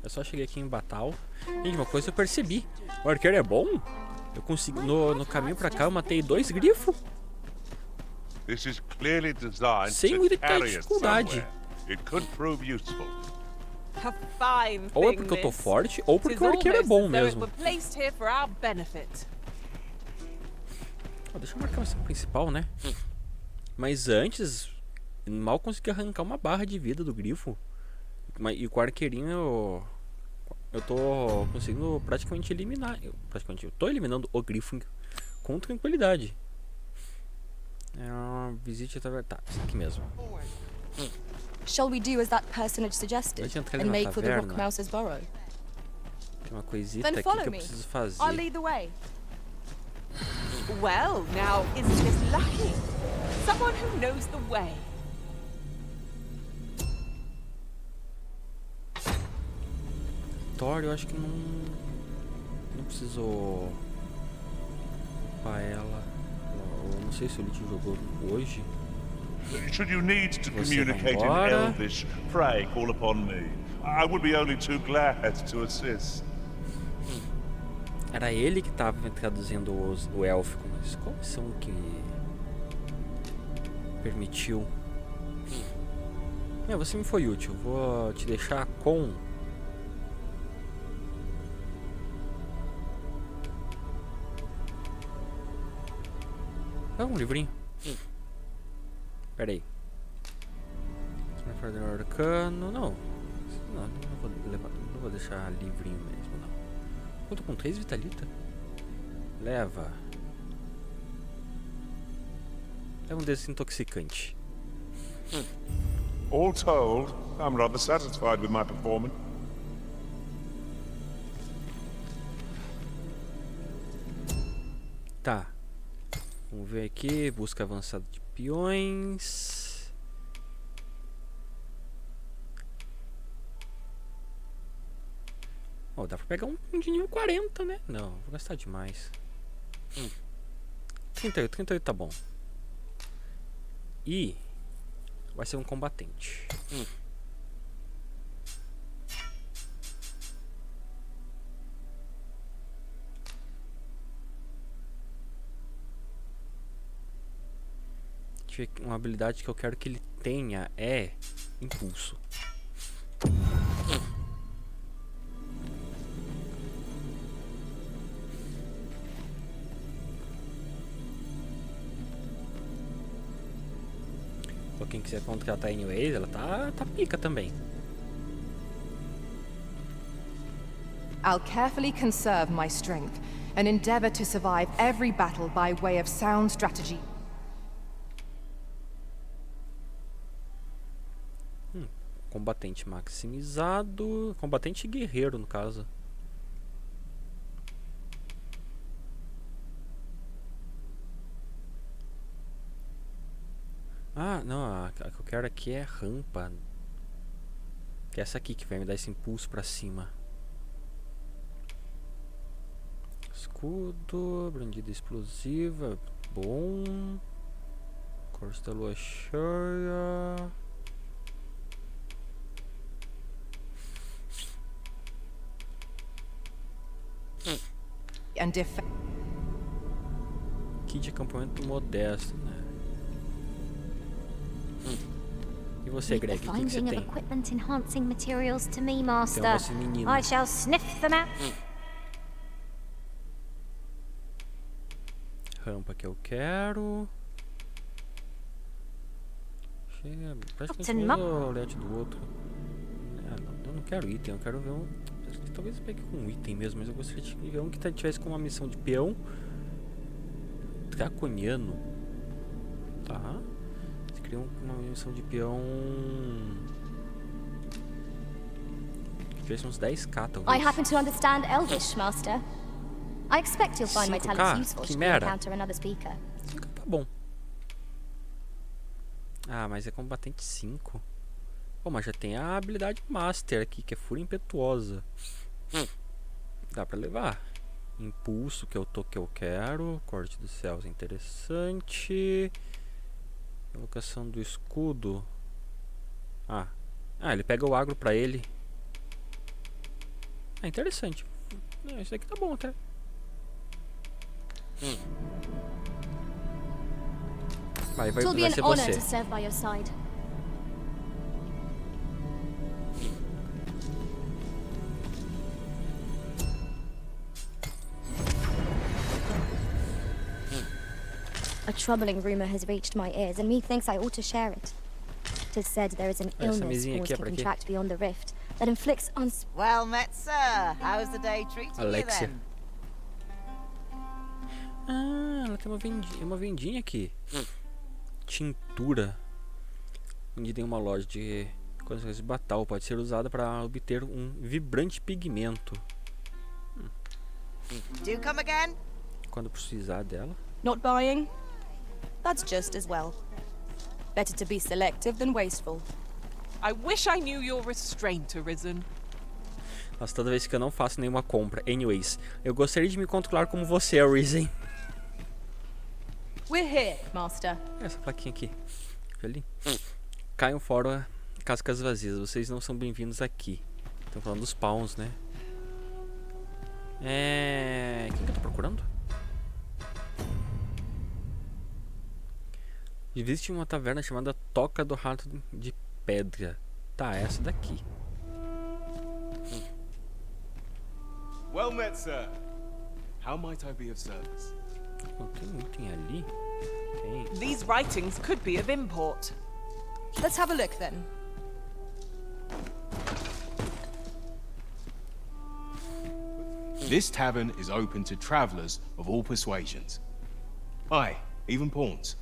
Eu só cheguei aqui em Batal. Gente, uma coisa eu percebi. O arqueiro é bom? Eu consegui... No caminho pra cá eu matei 2 grifos. This is clearly designed Sem to muita carry us dificuldade. somewhere. It could prove useful. A fine Ou é thing, porque eu tô miss. forte, ou porque Tis o arqueiro é almost bom as though it mesmo. were placed here for our benefit. Deixa eu marcar a missão principal, né? Mas antes, mal consegui arrancar uma barra de vida do grifo. E com o arqueirinho eu tô conseguindo praticamente eliminar. Eu tô eliminando o grifo com tranquilidade. Visite a tá, isso aqui mesmo. Shall we do as that personage suggested and make for the rock mouse's burrow? Tem uma coisita aqui que eu preciso fazer. I'll lead the way. Well, now isn't this lucky? Someone who knows the way. Thor, eu acho que não precisou upar ela. Eu não sei se o Lich jogou hoje. Should you need to Você communicate in vambora. Elvish, pray call upon me. I would be only too glad to assist. Era ele que tava traduzindo o élfico, mas qual missão que permitiu? Você me foi útil. Vou te deixar com... um livrinho. Pera aí. Arcano. Não vou deixar livrinho mesmo, não. Eu tô com 3 vitalita. Leva. É um desintoxicante. All told, I'm rather satisfied with my performance. Tá. Vamos ver aqui. Busca avançada de peões. Dá pra pegar um de nível 40, né? Não, vou gastar demais. 38 tá bom. E vai ser um combatente. Deixa eu ver, uma habilidade que eu quero que ele tenha é impulso. Quem quiser contratar anyways, ela tá pica também. I'll carefully conserve my strength and endeavor to survive every battle by way of sound strategy. Combatente maximizado, combatente guerreiro no caso. Não, a que eu quero aqui é rampa. Que é essa aqui que vai me dar esse impulso pra cima. Escudo, brandida explosiva, bom. Cortes da lua cheia. Kit de acampamento modesto, né? E você, Greg, o que você tem? Equipment enhancing materials to me, master. Tem uma menina. I shall sniff them out. Rampa que eu quero. Chega, praticamente o layout do outro. Eu não quero item, eu quero ver um... Talvez eu pegue com um item mesmo, mas eu gostaria de ver um que tivesse com uma missão de peão draconiano. Tá. Você cria uma missão de peão que tivesse uns 10k, talvez. I happen to understand Elvish, master. I expect you'll find my 5K? talents useful Que should you merda. encounter another speaker. 5 tá bom. Mas é combatente 5. Pô, mas já tem a habilidade master aqui, que é fúria impetuosa. Dá pra levar. Impulso, que eu quero. Corte dos céus é interessante. Evocação do escudo. Ele pega o agro pra ele. Ah, interessante. Isso aqui tá bom até. Vai It will be ser an honor você. to serve by your side. A troubling rumor has reached my ears, and methinks I ought to share it. It is said there is an illness pawns can contract beyond the rift that inflicts Well met, sir. How's the day treating Alexia. you then? Ah, ela tem uma vendinha aqui. Tintura. Onde tem uma loja de coisas de batal. Pode ser usada para obter um vibrante pigmento. Do come again? Quando precisar dela. Not buying? That's just as well. Better to be selective than wasteful. I wish I knew your restraint, Arisen. Nossa, toda vez que eu não faço nenhuma compra. Anyways, eu gostaria de me controlar como você, Arisen. We're here, Master. Essa plaquinha aqui. Ali. Caiam fora cascas vazias. Vocês não são bem-vindos aqui. Estão falando dos pawns, né? Quem que eu tô procurando? Existe uma taverna chamada Toca do Rato de Pedra. Tá, essa daqui. Well met, sir. How might I be of service? Não tem um item ali? Tem. These writings could be of import. Let's have a look then. This tavern is open to travelers of all persuasions. Aye, even pawns.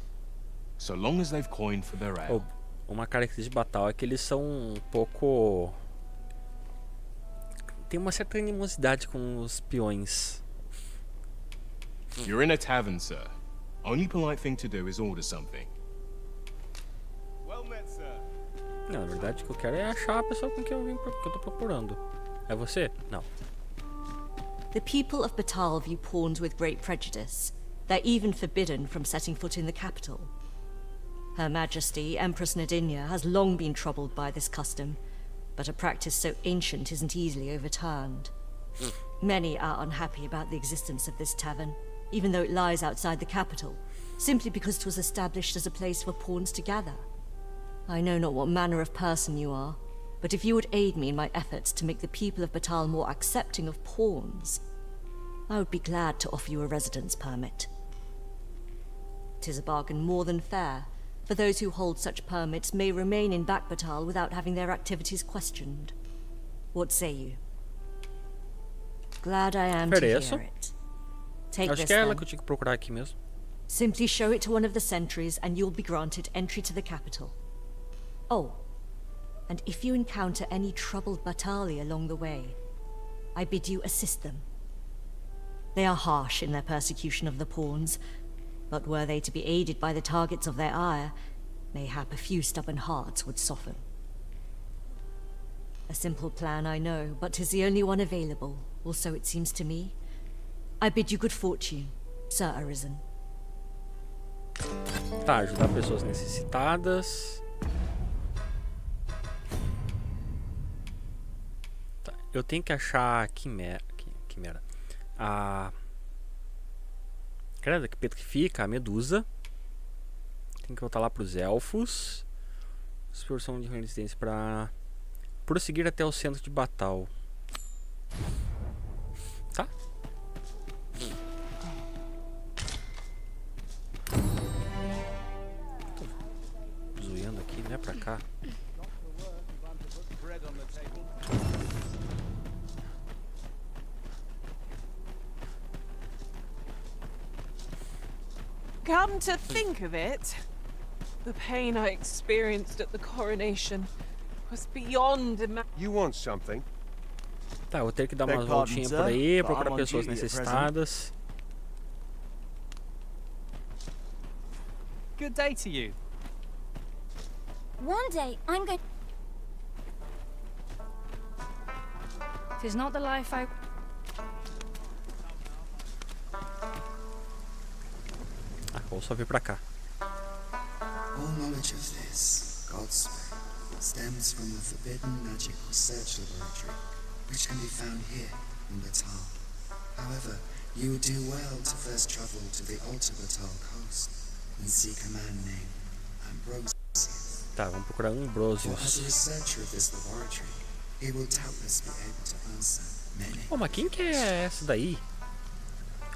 So long as they've coined for their ale. Uma característica de Batal é que eles são um pouco... Tem uma certa animosidade com os peões. You're in a tavern, sir. Only polite thing to do is order something. Well met, sir. Não, na verdade o que eu quero é achar a pessoa com quem eu tô procurando. É você? Não. The people of Batal view pawns with great prejudice. They're even forbidden from setting foot in the capital. Her Majesty, Empress Nadinia, has long been troubled by this custom, but a practice so ancient isn't easily overturned. Many are unhappy about the existence of this tavern, even though it lies outside the capital, simply because it was established as a place for pawns to gather. I know not what manner of person you are, but if you would aid me in my efforts to make the people of Batal more accepting of pawns, I would be glad to offer you a residence permit. 'Tis a bargain more than fair, for those who hold such permits may remain in Batal without having their activities questioned. What say you? Glad I am to hear it. Take Acho this que é ela then. que eu tinha que procurar aqui mesmo. Simply show it to one of the sentries and you'll be granted entry to the capital. Oh, and if you encounter any troubled Batali along the way, I bid you assist them. They are harsh in their persecution of the pawns, but were they to be aided by the targets of their ire, mayhap a few stubborn hearts would soften. A simple plan, I know, but 'tis the only one available, or so it seems to me. I bid you good fortune, Sir Arisen. Tá, ajudar pessoas necessitadas. Tá, eu tenho que achar a quimera. A... Credo, que petrifica a medusa. Tem que voltar lá pros elfos. Expulsão de resistência para prosseguir até o centro de Batal. Tá? Tô zoando aqui, né? Pra cá. Come to think of it, the pain I experienced at the coronation was beyond You want something? Tá, eu vou ter que dar umas voltinhas por aí, procurar pessoas necessitadas. Good day to you. One day, I'm going... Tis not the life I... Ah, vou só vir pra cá. All knowledge of this, God's way, stems from the forbidden magic research laboratory which can be found here in Batal. However, you would do well to first travel to the Alta Batal coast and seek a man named Ambrosius. Tá, vamos procurar Ambrosius. As a researcher of this laboratory, he will doubtless be able to answer many. Oh, mas quem que é essa daí?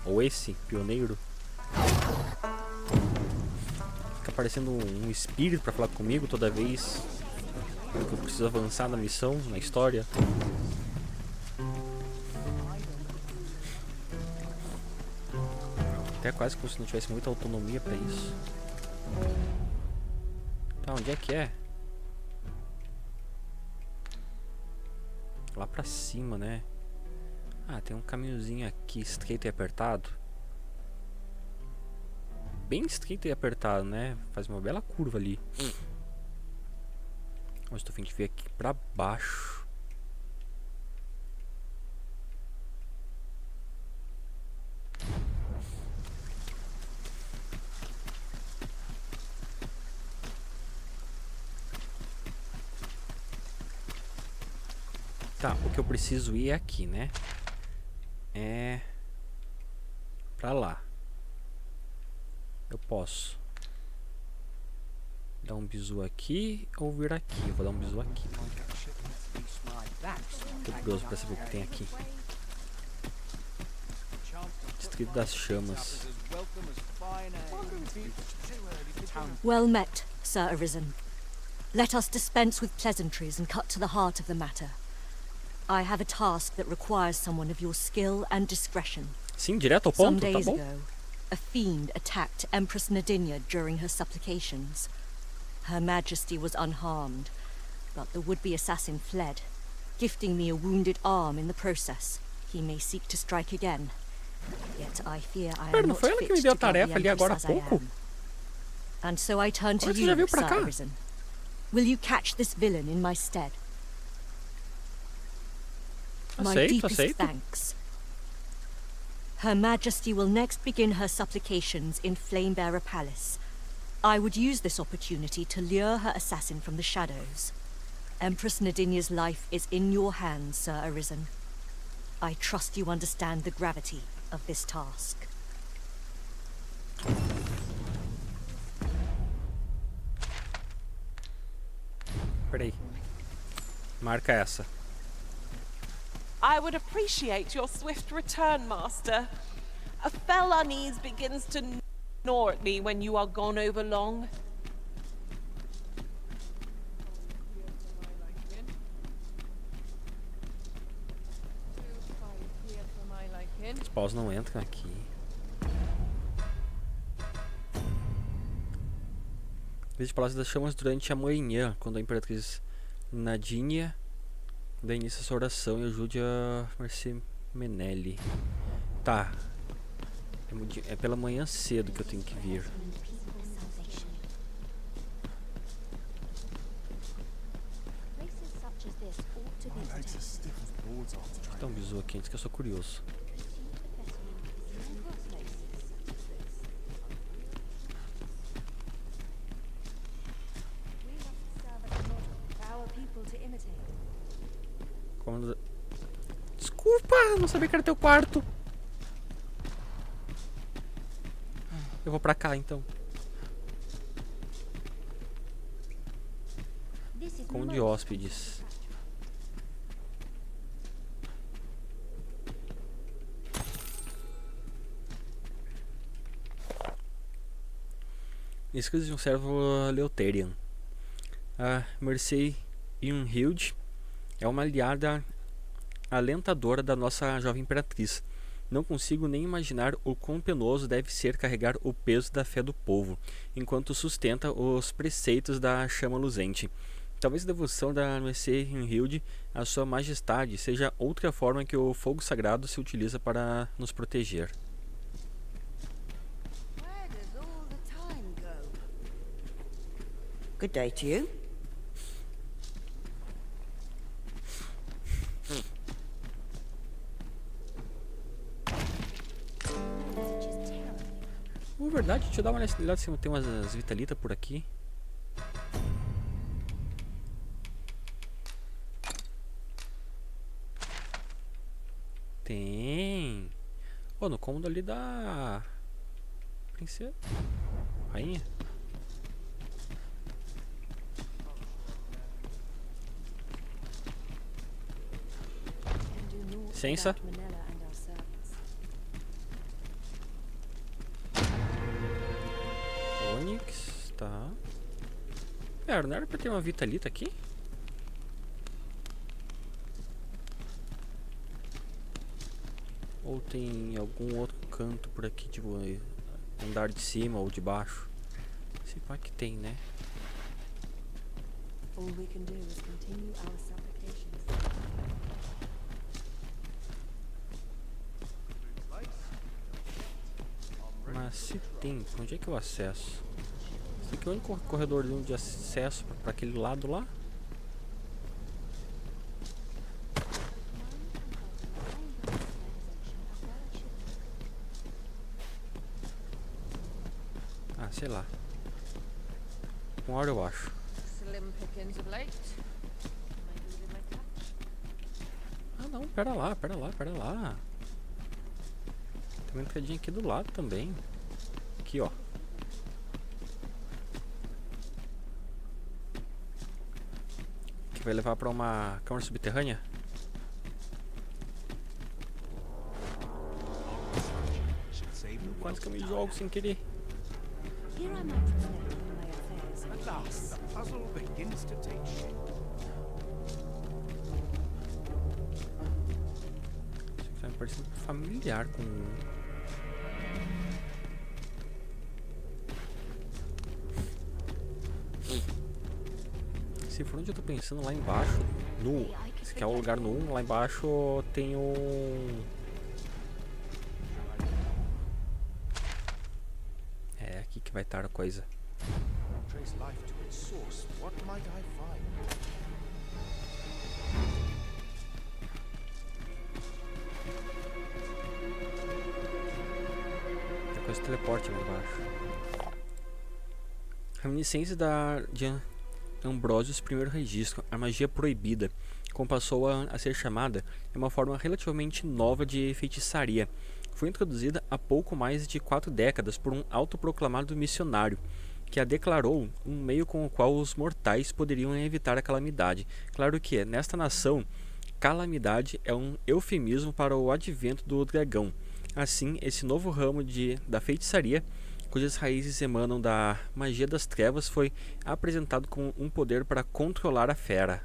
Ou esse pioneiro? Fica parecendo um espírito pra falar comigo toda vez que eu preciso avançar na missão, na história. Até quase como se não tivesse muita autonomia pra isso. Tá, onde é que é? Lá pra cima, né? Ah, tem um caminhozinho aqui estreito e apertado. Bem estreito e apertado, né? Faz uma bela curva ali. Mas tô a fim de ver aqui pra baixo. Tá, o que eu preciso ir é aqui, né? É pra lá. Eu posso dar um bizu aqui ou vir aqui. Eu vou dar um bizu aqui. Tô curioso pra saber o que tem aqui. Distrito das Chamas. Well met, Sir Arisen. Let us dispense with pleasantries and cut to the heart of the matter. I have a task that requires someone of your skill and discretion. Sim, direto ao Some ponto, tá days bom? ago, a fiend attacked Empress Nadinia during her supplications. Her Majesty was unharmed, but the would-be assassin fled, gifting me a wounded arm in the process. He may seek to strike again. Yet I fear I am not fit to guard the Empress as I am. And so I turn to you, Sir Arisen. Will you catch this villain in my stead? My deepest thanks. Her Majesty will next begin her supplications in Flamebearer Palace. I would use this opportunity to lure her assassin from the shadows. Empress Nadinia's life is in your hands, Sir Arisen. I trust you understand the gravity of this task. Peraí. Marca essa. I would appreciate your swift return, Master. A fell unease begins to gnaw at me when you are gone over long. Os paus não entram aqui. Visite o Palácio das Chamas durante a manhã, quando a Imperatriz Nadinia dá início a sua oração e ajude a Mercê Menelli. Tá. É pela manhã cedo que eu tenho que vir. Vou dar um bisu aqui antes que eu sou curioso. Desculpa, não sabia que era teu quarto. Eu vou pra cá então. Como de hóspedes. Escritos de um servo Leuterian. A Mercê Yunhild é uma aliada alentadora da nossa jovem imperatriz. Não consigo nem imaginar o quão penoso deve ser carregar o peso da fé do povo, enquanto sustenta os preceitos da chama luzente. Talvez a devoção da Mercê Yunhild à sua majestade seja outra forma que o fogo sagrado se utiliza para nos proteger. Good day to you. Verdade, deixa eu dar uma olhada se tem umas vitalitas por aqui. Tem. Pô, no cômodo ali da princesa. Rainha. Licença. Onyx, tá. Pera, não era pra ter uma Vitalita aqui? Ou tem algum outro canto por aqui, tipo, andar de cima ou de baixo? Se pá que tem, né? Mas se tem, onde é que eu acesso? Esse aqui é o único corredorzinho de acesso para aquele lado lá? Ah, sei lá. Uma hora eu acho. Ah não, pera lá. Tem uma entradinha aqui do lado também. Aqui, ó. Que vai levar pra uma câmara subterrânea. Quase que eu me jogo sem querer. Isso tá me parecendo familiar com... Se for onde eu tô pensando, lá embaixo, se quer o lugar no 1, lá embaixo tem um... É aqui que vai estar a coisa. Tem coisa de teleporte lá embaixo. Reminiscências de Ambrósios primeiro registro, a magia proibida, como passou a ser chamada, é uma forma relativamente nova de feitiçaria. Foi introduzida há pouco mais de 4 décadas por um autoproclamado missionário, que a declarou um meio com o qual os mortais poderiam evitar a calamidade. Claro que, nesta nação, calamidade é um eufemismo para o advento do dragão. Assim, esse novo ramo da feitiçaria, cujas raízes emanam da magia das trevas, foi apresentado como um poder para controlar a fera.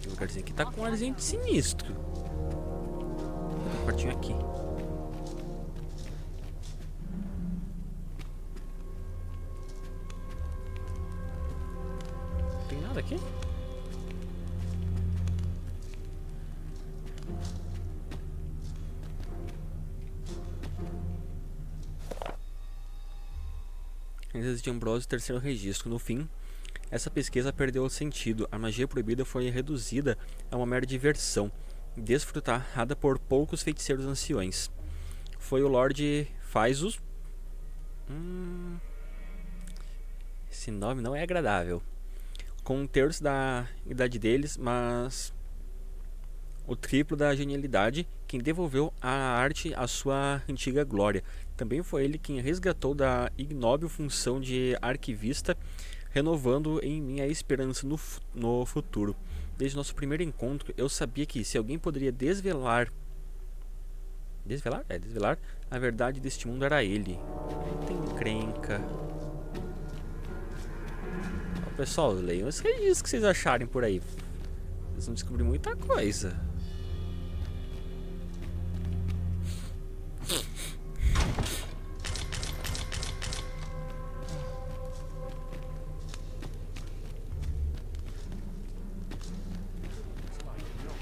O lugarzinho aqui tá com um arzinho de sinistro. Tem um quartinho aqui. Não tem nada aqui? Rendas de Ambrósio, terceiro registro. No fim, essa pesquisa perdeu o sentido. A magia proibida foi reduzida a uma mera diversão, desfrutada por poucos feiticeiros anciões. Foi o Lord Faisus. Esse nome não é agradável. Com 1/3 da idade deles, mas o triplo da genialidade, quem devolveu à arte a sua antiga glória. Também foi ele quem resgatou da ignóbil função de arquivista, renovando em mim a esperança no futuro. Desde nosso primeiro encontro, eu sabia que se alguém poderia desvelar a verdade deste mundo, era ele. Tem encrenca. Pessoal, leiam os registros que vocês acharem por aí. Vocês vão descobrir muita coisa.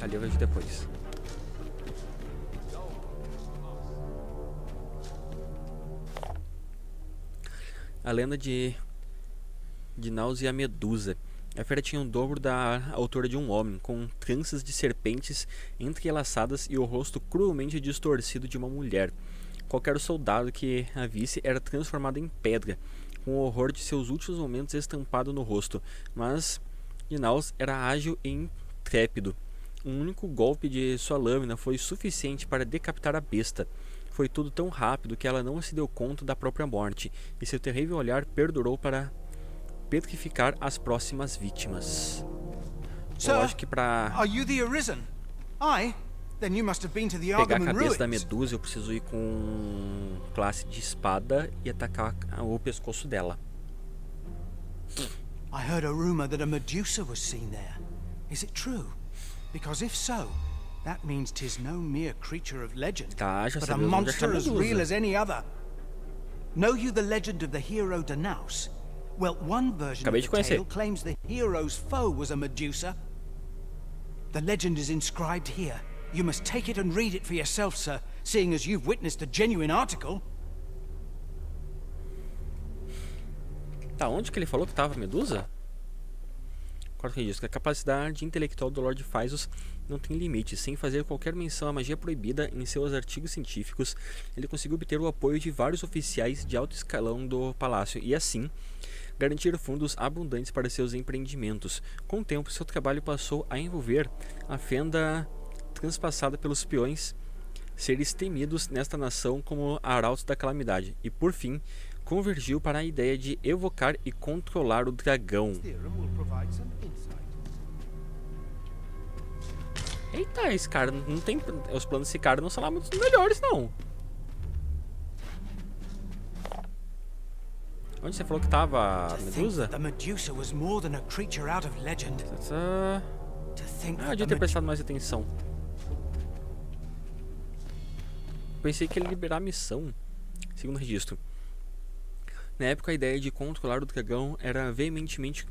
Ali eu vejo depois. A lenda de Náusea e a Medusa. A fera tinha o dobro da altura de um homem, com tranças de serpentes entrelaçadas e o rosto cruelmente distorcido de uma mulher. Qualquer soldado que a visse era transformado em pedra, com o horror de seus últimos momentos estampado no rosto. Mas Gnaus era ágil e intrépido. Um único golpe de sua lâmina foi suficiente para decapitar a besta. Foi tudo tão rápido que ela não se deu conta da própria morte, e seu terrível olhar perdurou para petrificar as próximas vítimas. Eu acho que para pegar a cabeça da medusa eu preciso ir com classe de espada e atacar o pescoço dela. I heard a rumor that a Medusa was seen there. Is it true? Because if so, that means 'tis no mere creature of legend, but a monster as real as any other. Know you the legend of the hero Danaus? Well, one version of the tale claims the hero's foe was a Medusa. The legend is inscribed here. You must take it and read it for yourself, sir, seeing as you've witnessed a genuine article. Tá, onde que ele falou que tava a medusa? Quarto registro. A capacidade intelectual do Lord Phaesus não tem limite. Sem fazer qualquer menção à magia proibida em seus artigos científicos, ele conseguiu obter o apoio de vários oficiais de alto escalão do palácio e, assim, garantir fundos abundantes para seus empreendimentos. Com o tempo, seu trabalho passou a envolver a fenda transpassada pelos peões, seres temidos nesta nação como arautos da calamidade, e, por fim, convergiu para a ideia de evocar e controlar o dragão. Eita, esse cara não tem... Os planos desse cara não são lá muito melhores, não. Onde você falou que tava a medusa? Ah, eu devia ter prestado mais atenção. Pensei que ele ia liberar a missão. Segundo registro. Na época, a ideia de controlar o dragão era veementemente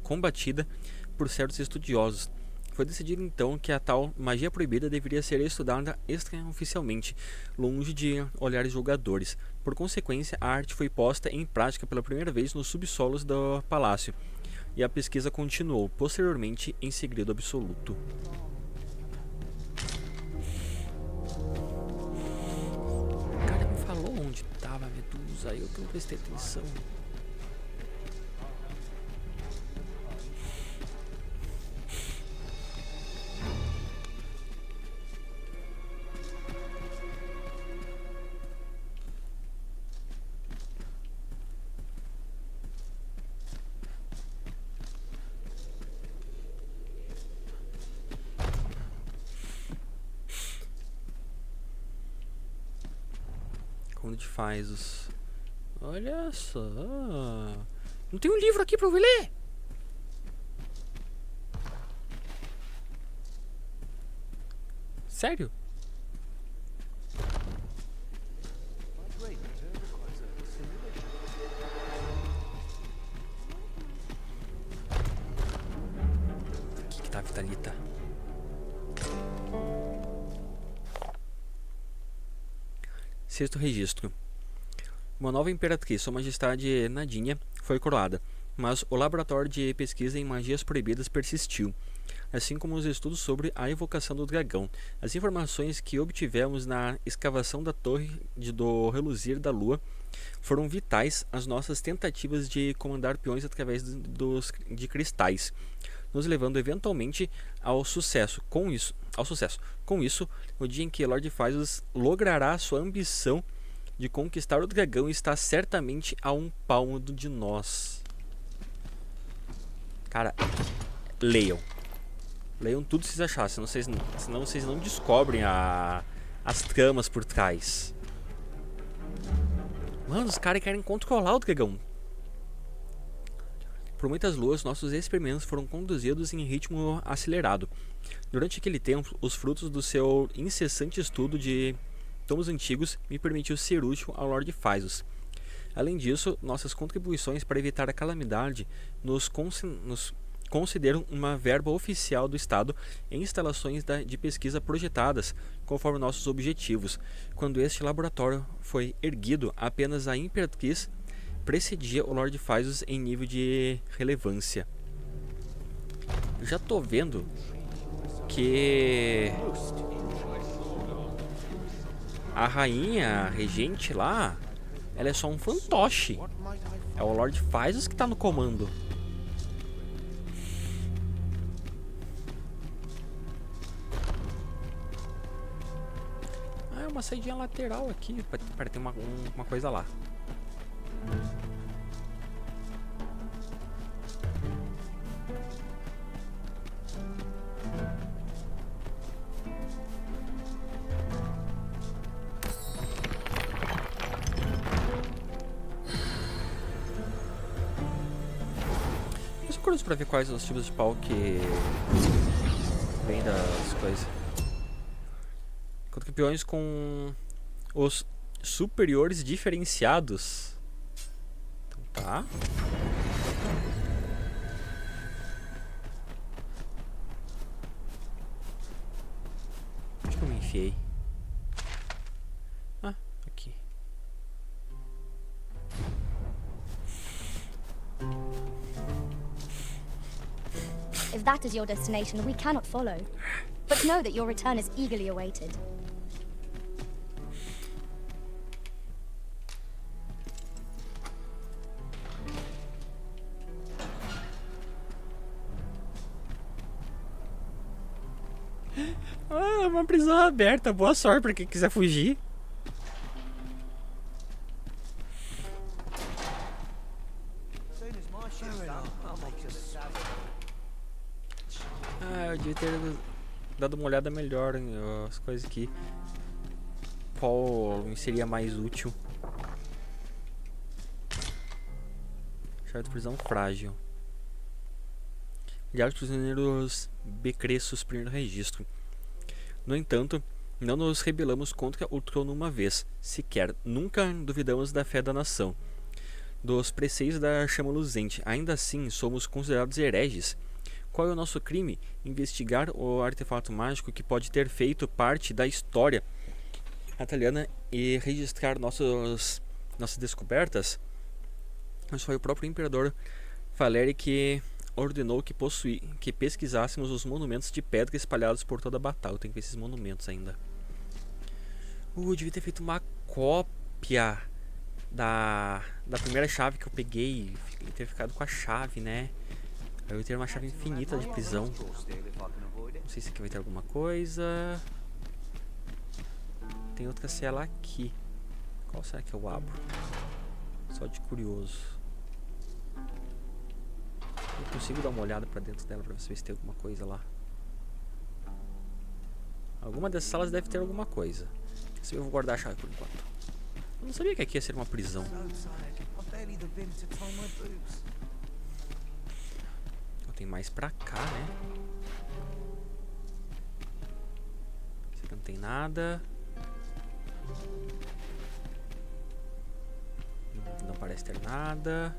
combatida por certos estudiosos. Foi decidido então que a tal magia proibida deveria ser estudada extraoficialmente, longe de olhares julgadores. Por consequência, a arte foi posta em prática pela primeira vez nos subsolos do palácio, e a pesquisa continuou, posteriormente, em segredo absoluto. O cara me falou onde estava a medusa, eu que não prestei atenção. De Phaesus. Olha só. Não tem um livro aqui pra eu ler? Sério? Aqui que tá a Vitalita. Sexto registro. Uma nova imperatriz, Sua Majestade Nadinha, foi coroada, mas o laboratório de pesquisa em magias proibidas persistiu, assim como os estudos sobre a evocação do dragão. As informações que obtivemos na escavação da torre do reluzir da lua foram vitais às nossas tentativas de comandar peões através de cristais, nos levando eventualmente ao sucesso. Com isso, o dia em que Lord Phaesus logrará sua ambição de conquistar o dragão está certamente a um palmo de nós. Cara, leiam. Leiam tudo que vocês acharem, senão vocês não descobrem as tramas por trás. Mano, os caras querem controlar o dragão. Por muitas luas, nossos experimentos foram conduzidos em ritmo acelerado. Durante aquele tempo, os frutos do seu incessante estudo de tomos antigos me permitiu ser útil ao Lord Phaesus. Além disso, nossas contribuições para evitar a calamidade nos concederam uma verba oficial do Estado em instalações de pesquisa projetadas conforme nossos objetivos. Quando este laboratório foi erguido, apenas a Imperatriz precedia o Lord Phaesus em nível de relevância. Eu já tô vendo que A rainha, a regente lá, ela é só um fantoche. É o Lord Faisal que tá no comando. Ah, é uma saidinha lateral aqui para ter uma coisa lá. Curioso pra ver quais os tipos de pau que vem das coisas. Enquanto campeões com os superiores diferenciados. Então tá. Onde que eu me enfiei? Ah, aqui. If that is your destination, we cannot follow. But know that your return is eagerly awaited. Ah, uma prisão aberta. Boa sorte pra quem quiser fugir. Ah, eu devia ter dado uma olhada melhor em as coisas aqui. Qual seria mais útil? Chave de prisão frágil. Milhares de prisioneiros becressos primeiro registro. No entanto, não nos rebelamos contra o trono uma vez, sequer. Nunca duvidamos da fé da nação, dos preceitos da chama luzente. Ainda assim, somos considerados hereges. Qual é o nosso crime? Investigar o artefato mágico que pode ter feito parte da história italiana e registrar nossas descobertas? Mas foi o próprio imperador Valério que ordenou que pesquisássemos os monumentos de pedra espalhados por toda a batalha. Eu tenho que ver esses monumentos ainda. Eu devia ter feito uma cópia da primeira chave que eu peguei e ter ficado com a chave, né? Eu vou ter uma chave infinita de prisão. Não sei se aqui vai ter alguma coisa. Tem outra cela aqui. Qual será que eu abro? Só de curioso. Eu consigo dar uma olhada pra dentro dela pra ver se tem alguma coisa lá. Alguma dessas salas deve ter alguma coisa. Eu vou guardar a chave por enquanto. Eu não sabia que aqui ia ser uma prisão. Tem mais pra cá, né? Aqui não tem nada. Não parece ter nada.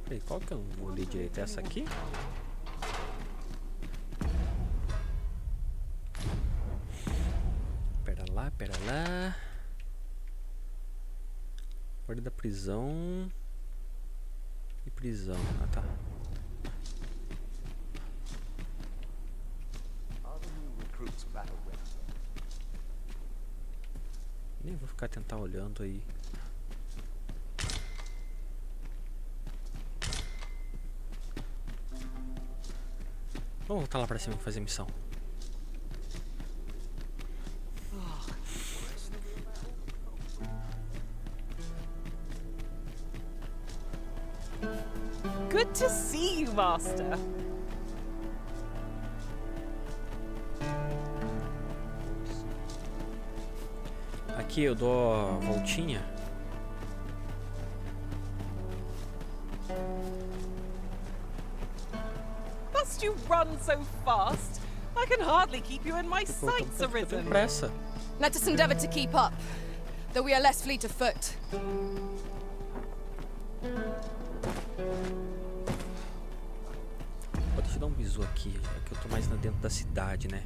Peraí, qual que eu não vou ler direito? Essa aqui? Pera lá. Ordem da prisão. E prisão. Ah, tá. Nem vou ficar tentar olhando aí. Vamos voltar lá pra cima e fazer missão. Good to see you, Master. Aqui eu dou a voltinha. Must you run so fast? I can hardly keep you in my sights, Arisen. Pressa. Let us endeavor to keep up, though we are less fleet of foot. Deixa eu dar um bisu aqui, já que eu tô mais dentro da cidade, né?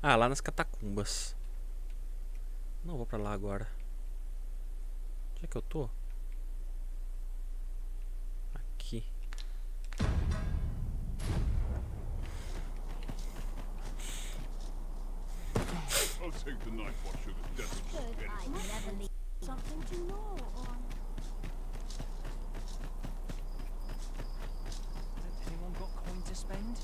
Ah, lá nas catacumbas. Não vou pra lá agora. Onde é que eu tô? Aqui. I'll take the night watcher that doesn't forget it. Something to know, or... Anyone got coin to spend?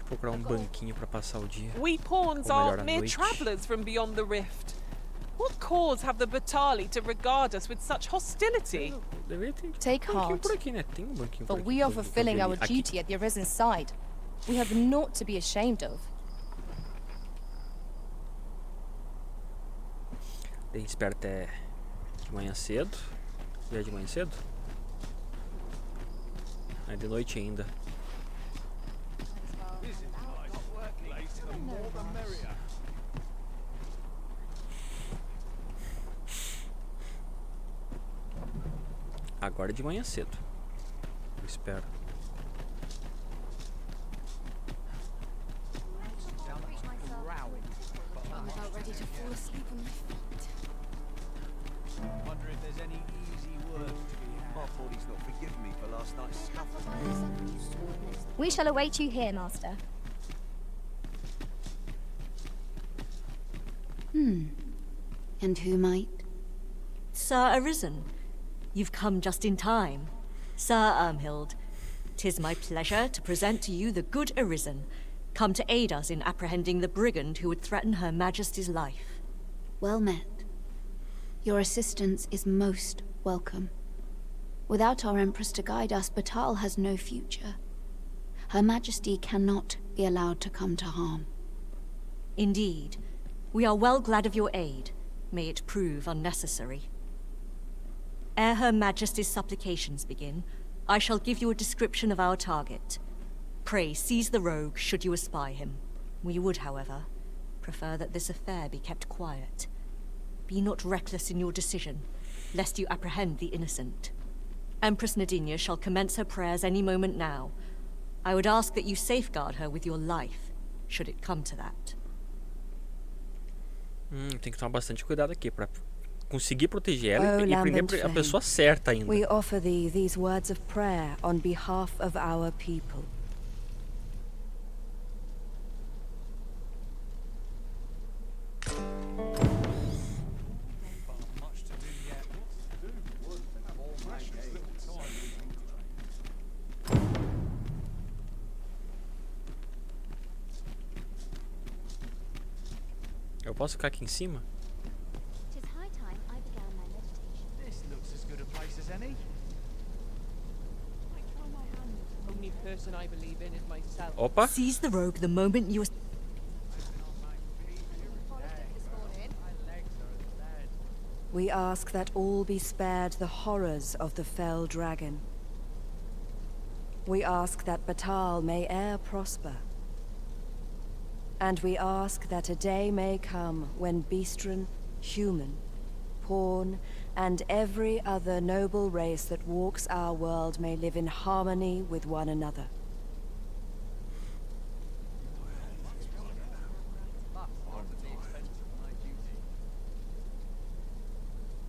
Vou procurar banquinho pra passar o dia. We pawns aren't mere travelers from beyond the rift. What cause have the Batali to regard us with such hostility? Take heart, for we are fulfilling our duty at the Arisen's side. We have naught to be ashamed of. A gente espera até de manhã cedo. Já é de manhã cedo? É de noite ainda. Agora é de manhã cedo. Eu espero. We shall await you here, Master. And who might? Sir Arisen. You've come just in time. Sir Ermhild, 'tis my pleasure to present to you the good Arisen, come to aid us in apprehending the brigand who would threaten Her Majesty's life. Well met. Your assistance is most welcome. Without our Empress to guide us, Batal has no future. Her Majesty cannot be allowed to come to harm. Indeed. We are well glad of your aid. May it prove unnecessary. Ere Her Majesty's supplications begin, I shall give you a description of our target. Pray seize the rogue should you espy him. We would, however, prefer that this affair be kept quiet. Be not reckless in your decision, lest you apprehend the innocent. Empress Nadinia shall commence her prayers any moment now. I would ask that you safeguard her with your life, should it come to that. Tem que tomar bastante cuidado aqui pra conseguir proteger ela e prender a pessoa certa ainda. We offer thee these words of prayer on behalf of our people. Eu posso ficar aqui em cima? This looks as good a place as any. Only person I believe in is myself. Opa! Seize the rogue the moment you... We ask that all be spared the horrors of the fell dragon. We ask that Batal may e'er prosper. And we ask that a day may come when Beastren, human, pawn, and every other noble race that walks our world may live in harmony with one another.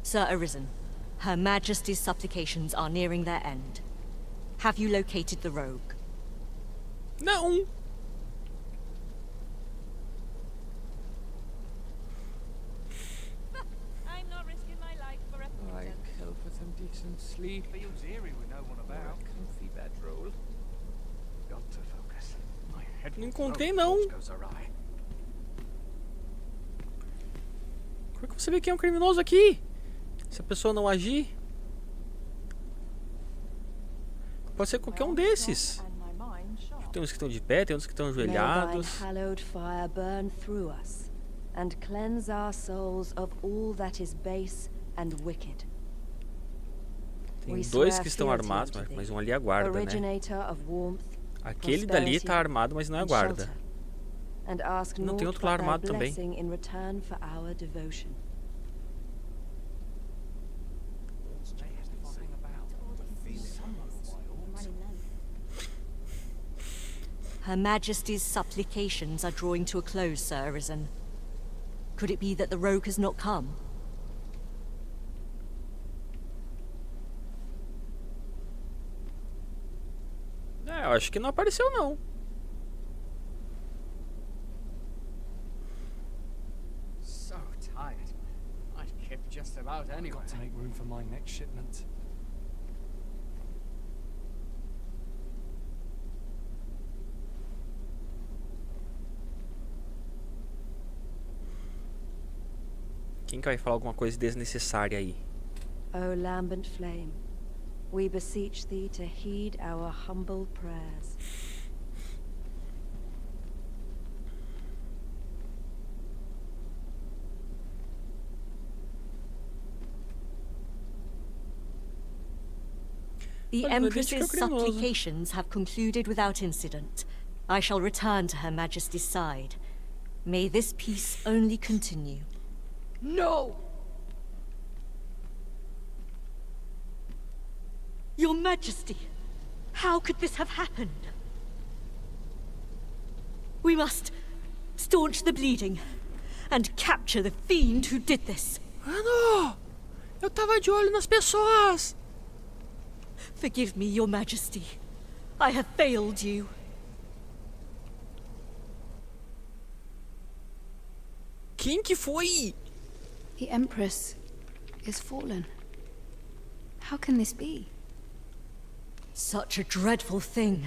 Sir Arisen, Her Majesty's supplications are nearing their end. Have you located the rogue? Não! I'm not risking my life for a I kill for some decent sleep. Feels eerie with no one about. Comfy bedroll. Got to focus. My head Não encontrei não. goes awry. Como é que você vê que é um criminoso aqui? Se a pessoa não agir, pode ser qualquer um desses. Tem uns que estão de pé, tem uns que estão ajoelhados. May thine hallowed fire burn through us and cleanse our souls of all that is base and wicked. Tem dois que estão armados, mas um ali é guarda, né? Aquele dali tá armado, mas não é guarda. Não tem outro lá armado também. Her Majesty's supplications are drawing to a close, Sir Arisen. Could it be that the rogue has not come? Eu acho que não apareceu não. So tired. I'd kip just about anywhere. Got to make room for my next shipment. Quem que vai falar alguma coisa desnecessária aí? O lambent flame, we beseech thee to heed our humble prayers. The Empress's supplications have concluded without incident. I shall return to Her Majesty's side. May this peace only continue. No! Your Majesty, how could this have happened? We must staunch the bleeding and capture the fiend who did this. Mano, eu tava de olho nas pessoas. Forgive me, Your Majesty. I have failed you. Quem que foi? The Empress is fallen. How can this be? Such a dreadful thing.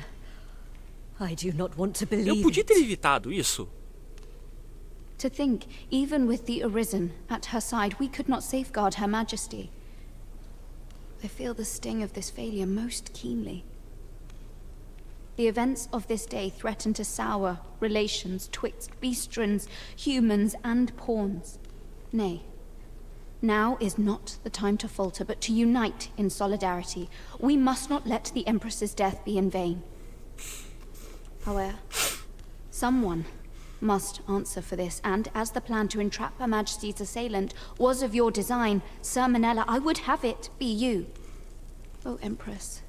I do not want to believe Eu podia ter evitado isso. To think, even with the Arisen at her side, we could not safeguard Her Majesty. I feel the sting of this failure most keenly. The events of this day threaten to sour relations twixt beastrons, humans, and pawns. Nay, now is not the time to falter, but to unite in solidarity. We must not let the Empress's death be in vain. However, someone must answer for this, and as the plan to entrap Her Majesty's assailant was of your design, Sir Manella, I would have it be you. O Empress,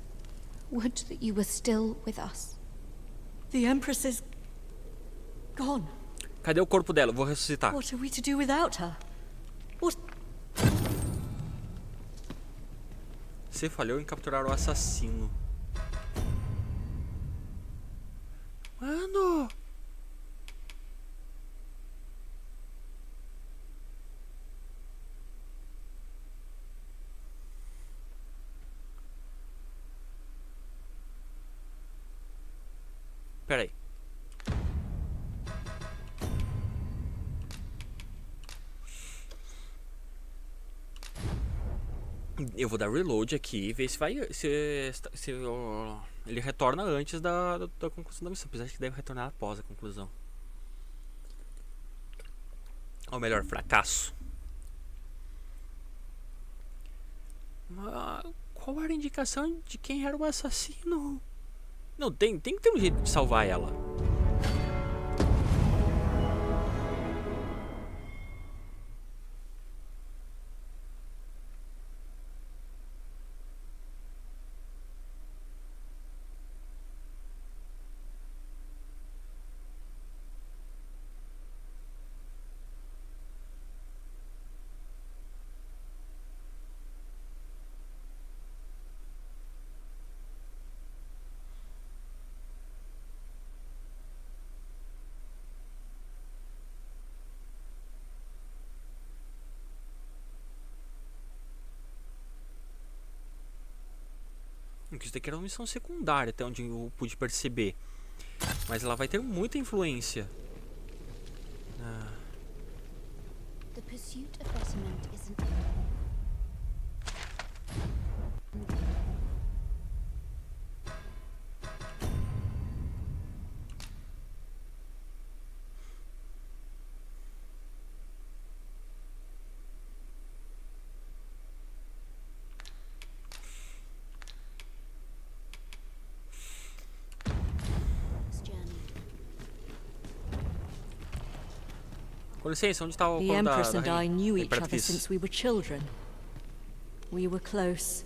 would that you were still with us. The Empress is gone. Cadê o corpo dela? Eu vou ressuscitar. What are we to do without her? What? Você falhou em capturar o assassino. Mano! Pera aí. Eu vou dar reload aqui e ver se vai. Se ele retorna antes da conclusão da missão. Apesar de que deve retornar após a conclusão. Ou melhor, fracasso. Qual era a indicação de quem era o assassino? Não, tem que ter um jeito de salvar ela. Isso daqui era uma missão secundária, até onde eu pude perceber. Mas ela vai ter muita influência. The pursuit of betterment isn't Com licença, onde está o The corpo Empress da and I knew each other Imperatriz? since we were children. We were close.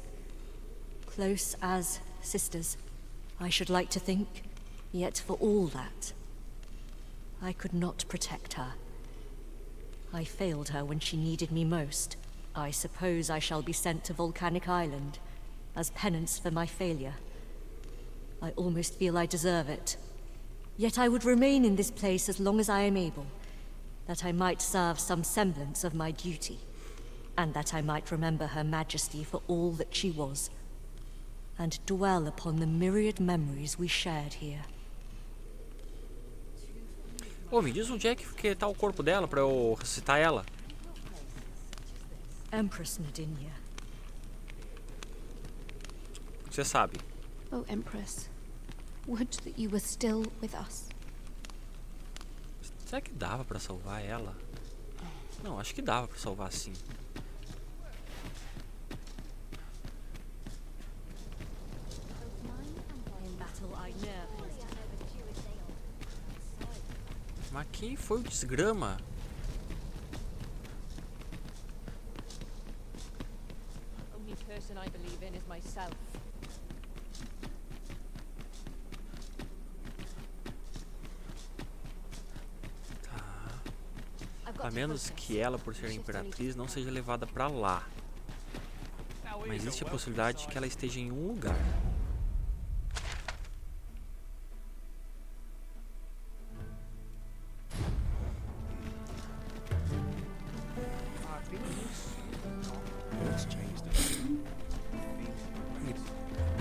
Close as sisters, I should like to think. Yet for all that, I could not protect her. I failed her when she needed me most. I suppose I shall be sent to Volcanic Island as penance for my failure. I almost feel I deserve it. Yet I would remain in this place as long as I am able, that I might serve some semblance of my duty, and that I might remember Her Majesty for all that she was, and dwell upon the myriad memories we shared here. Ô, me diz onde é que tá o corpo dela pra eu ressuscitar ela. Empress Nadinia. Você sabe. Oh, Empress. Would that you were still with us. Será que dava pra salvar ela? Não, acho que dava pra salvar sim. Mas quem foi o desgrama? Only person I believe in is myself. A menos que ela, por ser imperatriz, não seja levada pra lá. Mas existe a possibilidade de que ela esteja em um lugar.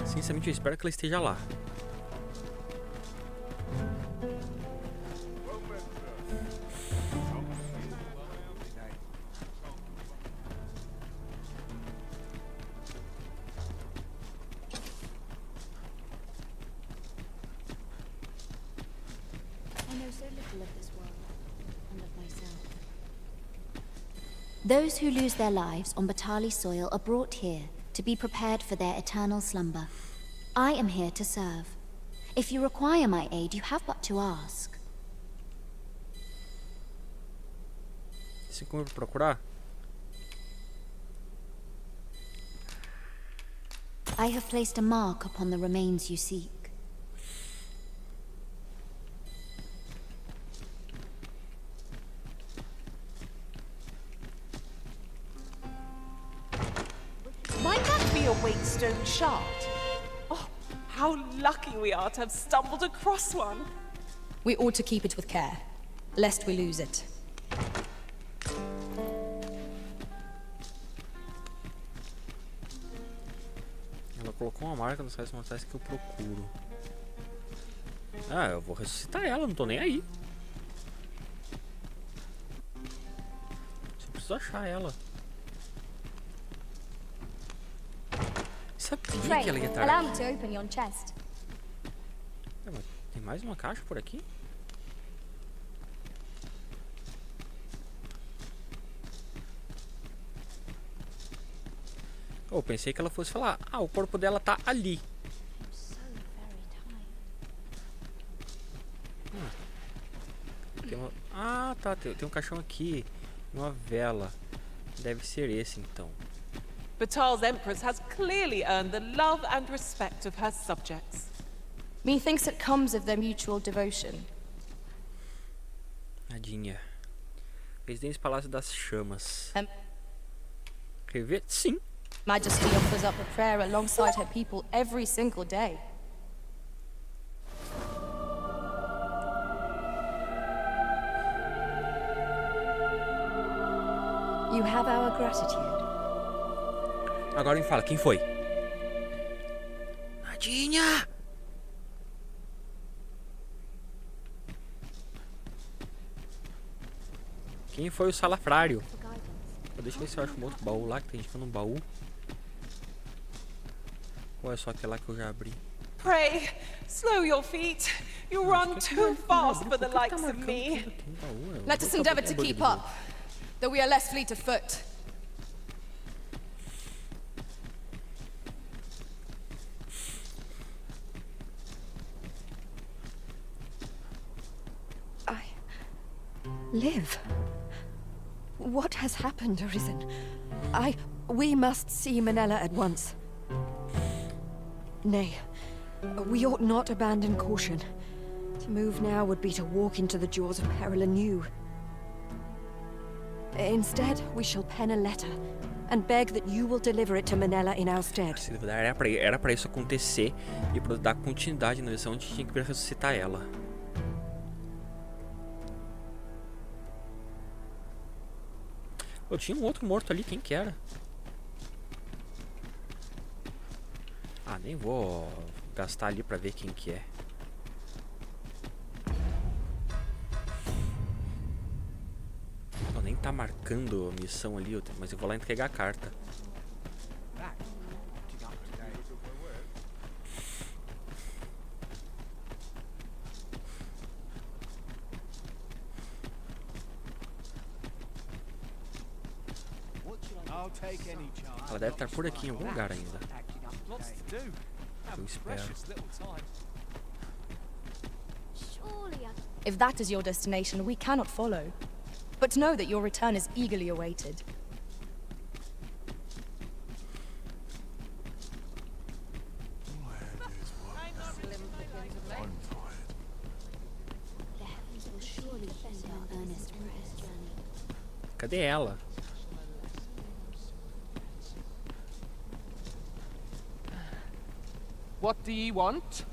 Sinceramente, eu espero que ela esteja lá. Those who lose their lives on Batali soil are brought here to be prepared for their eternal slumber. I am here to serve. If you require my aid, you have but to ask. Se como procurar? I have placed a mark upon the remains you seek. Might that be a Waitstone shard? Oh, how lucky we are to have stumbled across one. We ought to keep it with care, lest we lose it. Ela colocou uma marca nos restos mortais que eu procuro. Ah, eu vou ressuscitar ela, não tô nem aí. Só preciso achar ela. Sabia que ela ia estar allow aqui. me to open your chest. Tem mais uma caixa por aqui? Eu pensei que ela fosse falar, ah, o corpo dela tá ali. Tem uma... Ah, tá, tem um caixão aqui, uma vela. Deve ser esse então. Batal's Empress has clearly earned the love and respect of her subjects. Methinks it comes of their mutual devotion. Nadinha. Residência Palácio das Chamas. Rever? Sim. Majesty offers up a prayer alongside her people every single day. You have our gratitude. Agora me fala, quem foi? Nadinha! Quem foi o salafrário? Deixa eu ver se eu acho um outro baú lá, que tem gente no baú. Ou é só aquele lá que eu já abri? Pray, slow your feet. You run too fast for the likes of me. Let us endeavor to keep up, though we are less fleet of foot. Live? What has happened, Arisen? We must see Manella at once. Nay, we ought not abandon caution. To move now would be to walk into the jaws of peril anew. Instead, we shall pen a letter and beg that you will deliver it to Manila in our stead. Era pra isso acontecer e pra dar continuidade na missão, a gente tinha que ressuscitar ela. Eu tinha um outro morto ali, quem que era? Ah, nem vou gastar ali pra ver quem que é. Não, nem tá marcando a missão ali, mas eu vou lá entregar a carta. Ela deve estar por aqui em algum lugar ainda. Eu espero. If that is your destination, we cannot follow. But know that your return is eagerly awaited. Cadê ela? What do you want?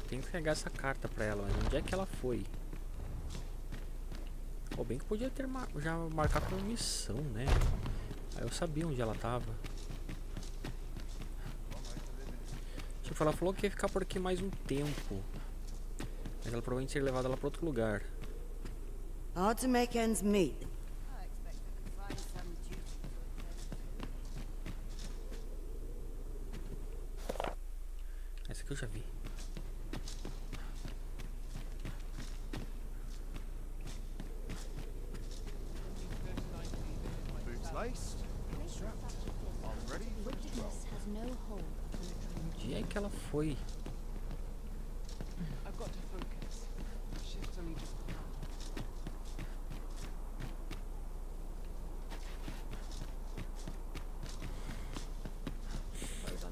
Tem que pegar essa carta pra ela, mas onde é que ela foi? Ou bem que podia ter já marcar como missão, né? Aí eu sabia onde ela tava. Tipo, ela falou que ia ficar por aqui mais um tempo. Mas ela provavelmente seria levada lá pra outro lugar. Hard to make ends meet. Essa aqui eu já vi. Onde é que ela foi?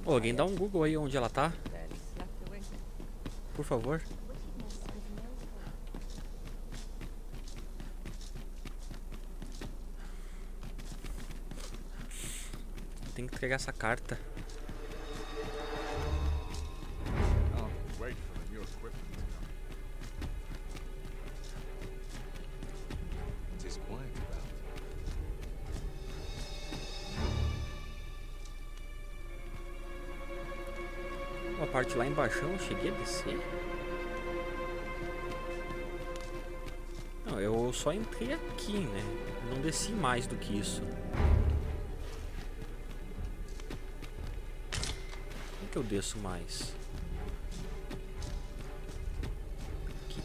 Oh, alguém dá um Google aí onde ela tá? Por favor. Tem que entregar essa carta. A parte lá embaixo eu cheguei a descer. Não, eu só entrei aqui, né? Não desci mais do que isso. Como que eu desço mais? Aqui.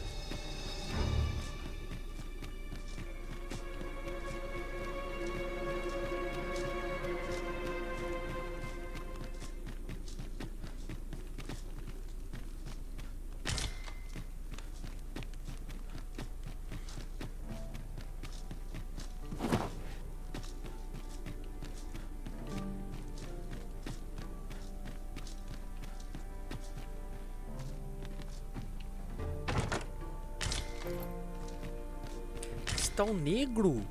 Cristal negro?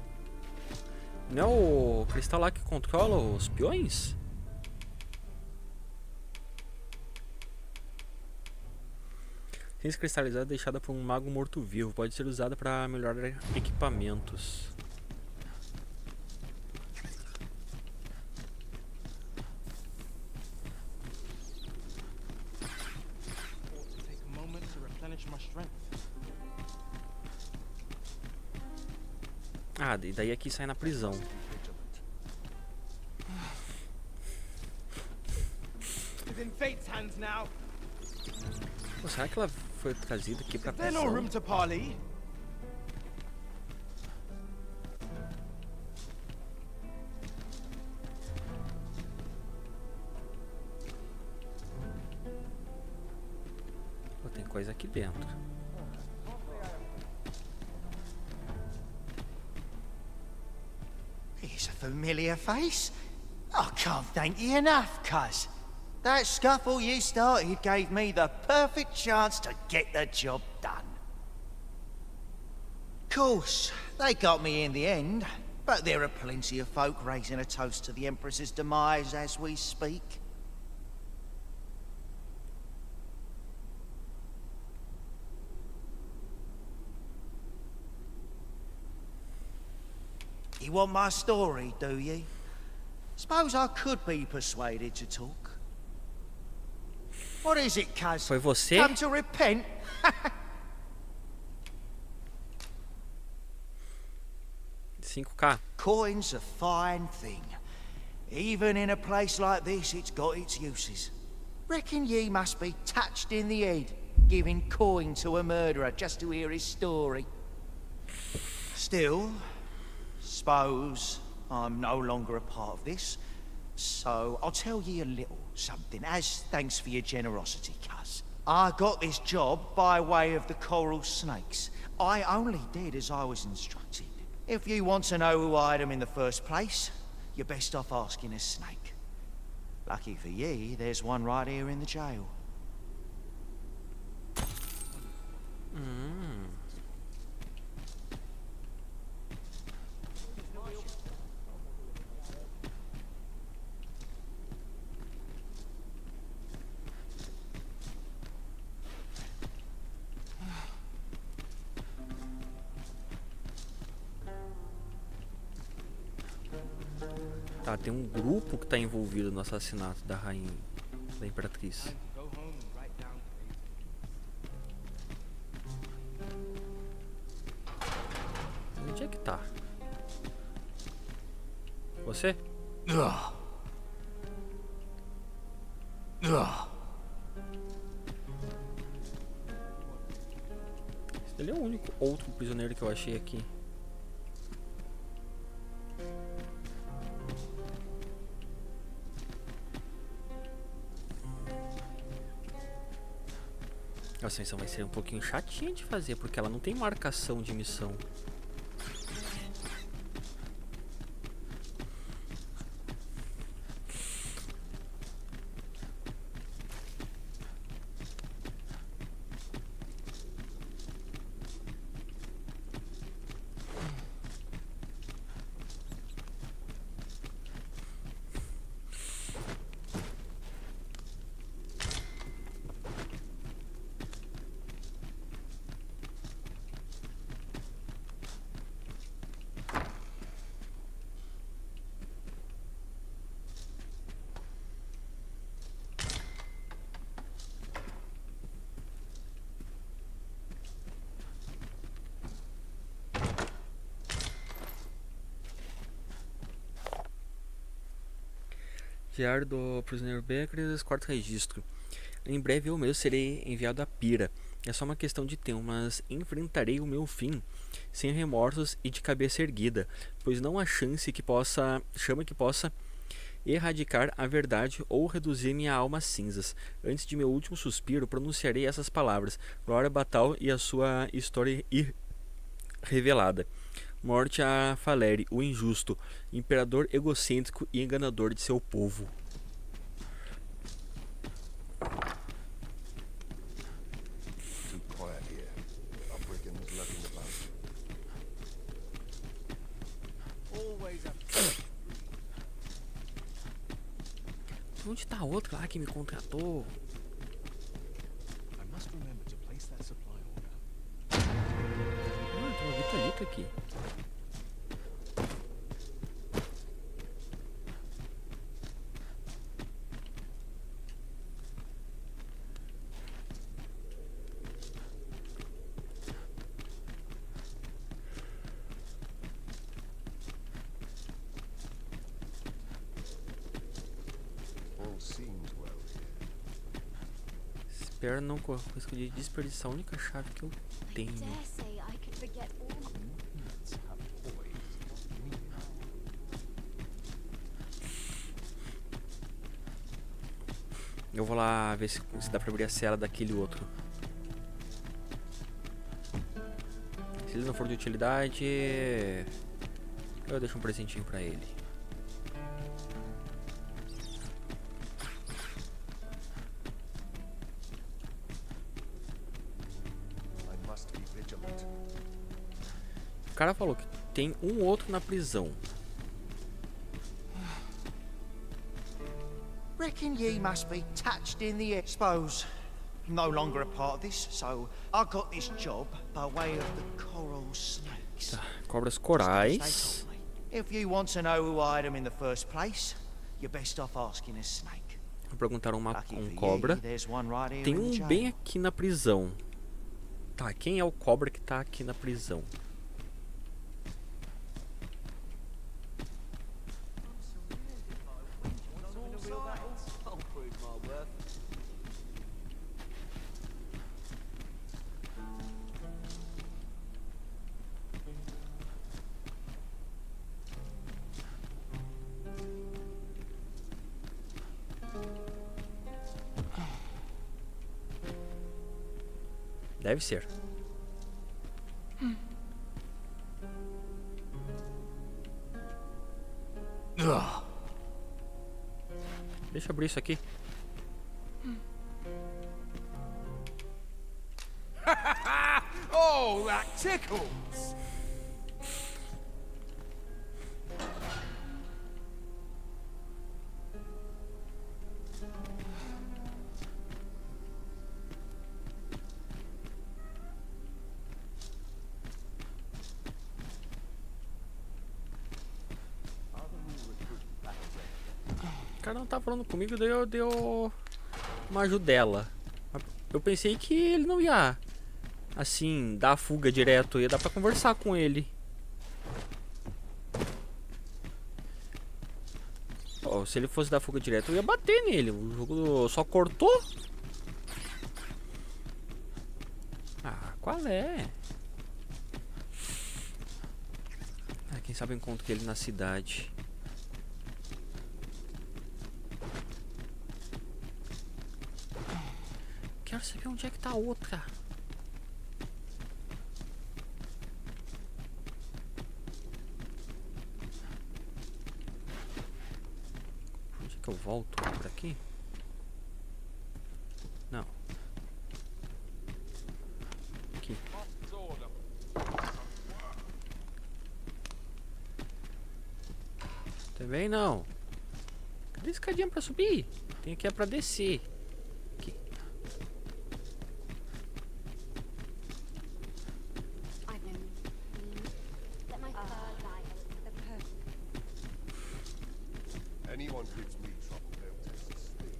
Não é o cristal lá que controla os peões? Ciência cristalizada deixada por um mago morto-vivo. Pode ser usada para melhorar equipamentos. Ah, e daí aqui sai na prisão. Pô, será que ela foi trazida aqui pra prisão? Pô, tem coisa aqui dentro. That's a familiar face. I can't thank you enough, cuz. That scuffle you started gave me the perfect chance to get the job done. Course, they got me in the end, but there are plenty of folk raising a toast to the Empress's demise as we speak. You want my story, do you? Suppose I could be persuaded to talk. What is it, cuz? Foi você? Come to repent? 5K. Coin's a fine thing. Even in a place like this, it's got its uses. Reckon ye must be touched in the head, giving coin to a murderer just to hear his story. Still, suppose I'm no longer a part of this, so I'll tell ye a little something, as thanks for your generosity, cuz. I got this job by way of the coral snakes. I only did as I was instructed. If you want to know who hired them in the first place, you're best off asking a snake. Lucky for ye, there's one right here in the jail. Tá, tem um grupo que tá envolvido no assassinato da rainha, da imperatriz. Onde é que tá? Você? Ele é o único outro prisioneiro que eu achei aqui. Essa missão vai ser um pouquinho chatinha de fazer, porque ela não tem marcação de missão. Diário do prisioneiro Becker, quarto registro. Em breve eu mesmo serei enviado à pira. É só uma questão de tempo, mas enfrentarei o meu fim sem remorsos e de cabeça erguida, pois não há chama que possa erradicar a verdade ou reduzir minha alma a cinzas. Antes de meu último suspiro, pronunciarei essas palavras: Glória Batal e a sua história revelada. Morte a Faleri, o injusto, imperador egocêntrico e enganador de seu povo. Onde está outro lá que me contratou? Tem uma vitalita aqui. Espero não correr o risco de desperdiçar a única chave que eu tenho. Eu vou lá ver se dá pra abrir a cela daquele outro. Se ele não for de utilidade, Eu deixo um presentinho pra ele. O cara falou que tem um outro na prisão. Reckon ye must be touched in the expos. No longer a part of this, so I got this job by way of the coral snakes. Tá, cobras corais. If you want to know who hired them in the first place, you're best off asking a snake. Vou perguntar um cobra. Tem um bem aqui na prisão. Tá, quem é o cobra que tá aqui na prisão? Deve ser. Deixa eu abrir isso aqui. Oh, that tickles! O cara não tá falando comigo, daí eu dei uma ajudela. Eu pensei que ele não ia, assim, dar a fuga direto. Ia dar pra conversar com ele. Oh, se ele fosse dar fuga direto, eu ia bater nele. O jogo só cortou. Ah, qual é? Ah, quem sabe eu encontro ele na cidade. Quero saber onde é que tá a outra. Onde é que eu volto? Por aqui? Não. Aqui. Também não. Cadê a escadinha pra subir? Tem aqui é pra descer. Anyone gives me trouble, they'll test the speed.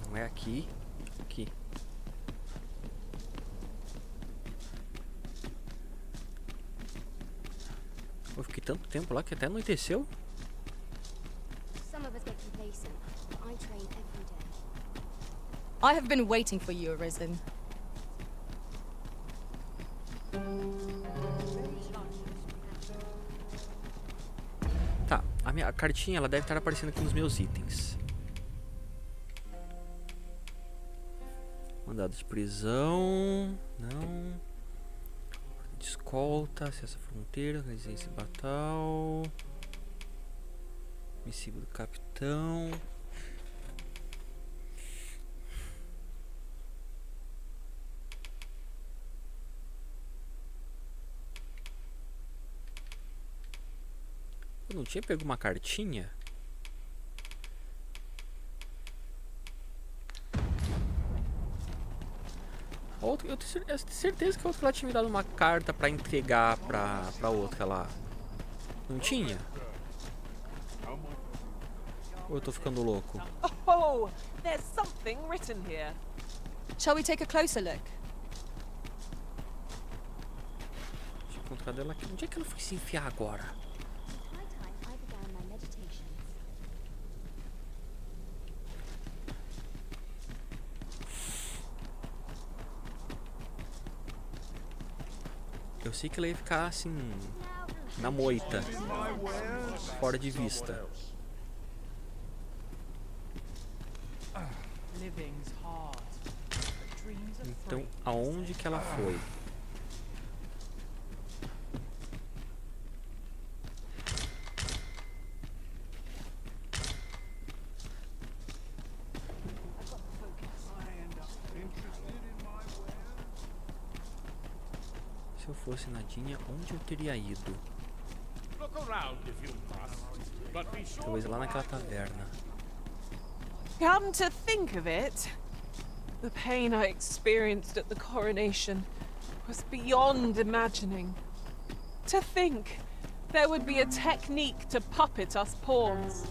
Não é aqui. Aqui. Eu fiquei tanto tempo lá que até anoiteceu. Some of us get complacent, but I train every day. I have been waiting for you, Arisen. Tá, a minha cartinha ela deve estar aparecendo aqui nos meus itens. Mandado de prisão. Não. De escolta. Acesso à fronteira. Residência batal. Missivo do capitão. Eu não tinha pego uma cartinha? Outro, eu tenho certeza que o outro lá tinha me dado uma carta pra entregar pra outra lá. Não tinha? Ou eu tô ficando louco? Oh, there's something written here. Shall we take a closer look? Deixa eu encontrar dela aqui. Onde é que ela foi se enfiar agora? Eu sei que ela ia ficar assim, na moita, fora de vista. Então, aonde que ela foi? Se eu fosse Nadinha, onde eu teria ido? Talvez lá naquela taverna. Come to think of it, the pain I experienced at the coronation was beyond imagining. To think there would be a technique to puppet us pawns.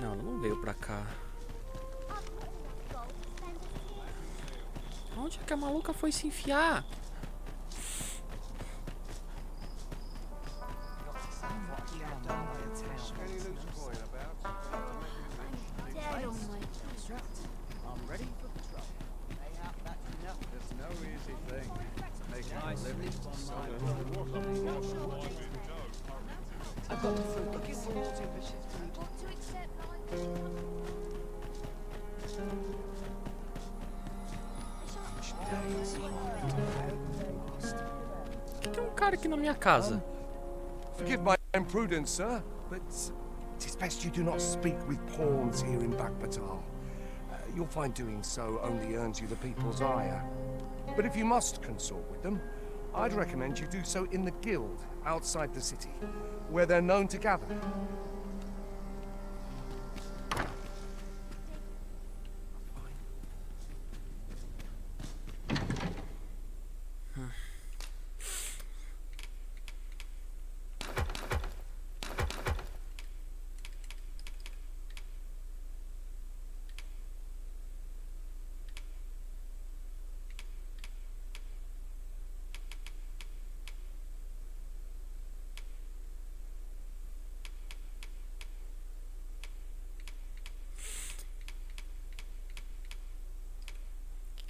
Não, ela não veio pra cá. Onde é que a maluca foi se enfiar? Tem um cara aqui na minha casa. Forgive my imprudence, sir, but it is best you do not speak with pawns here in Batal. You'll find doing so only earns you the people's ire. But if you must consort with them, I'd recommend you do so in the guild outside the city, where they're known to gather.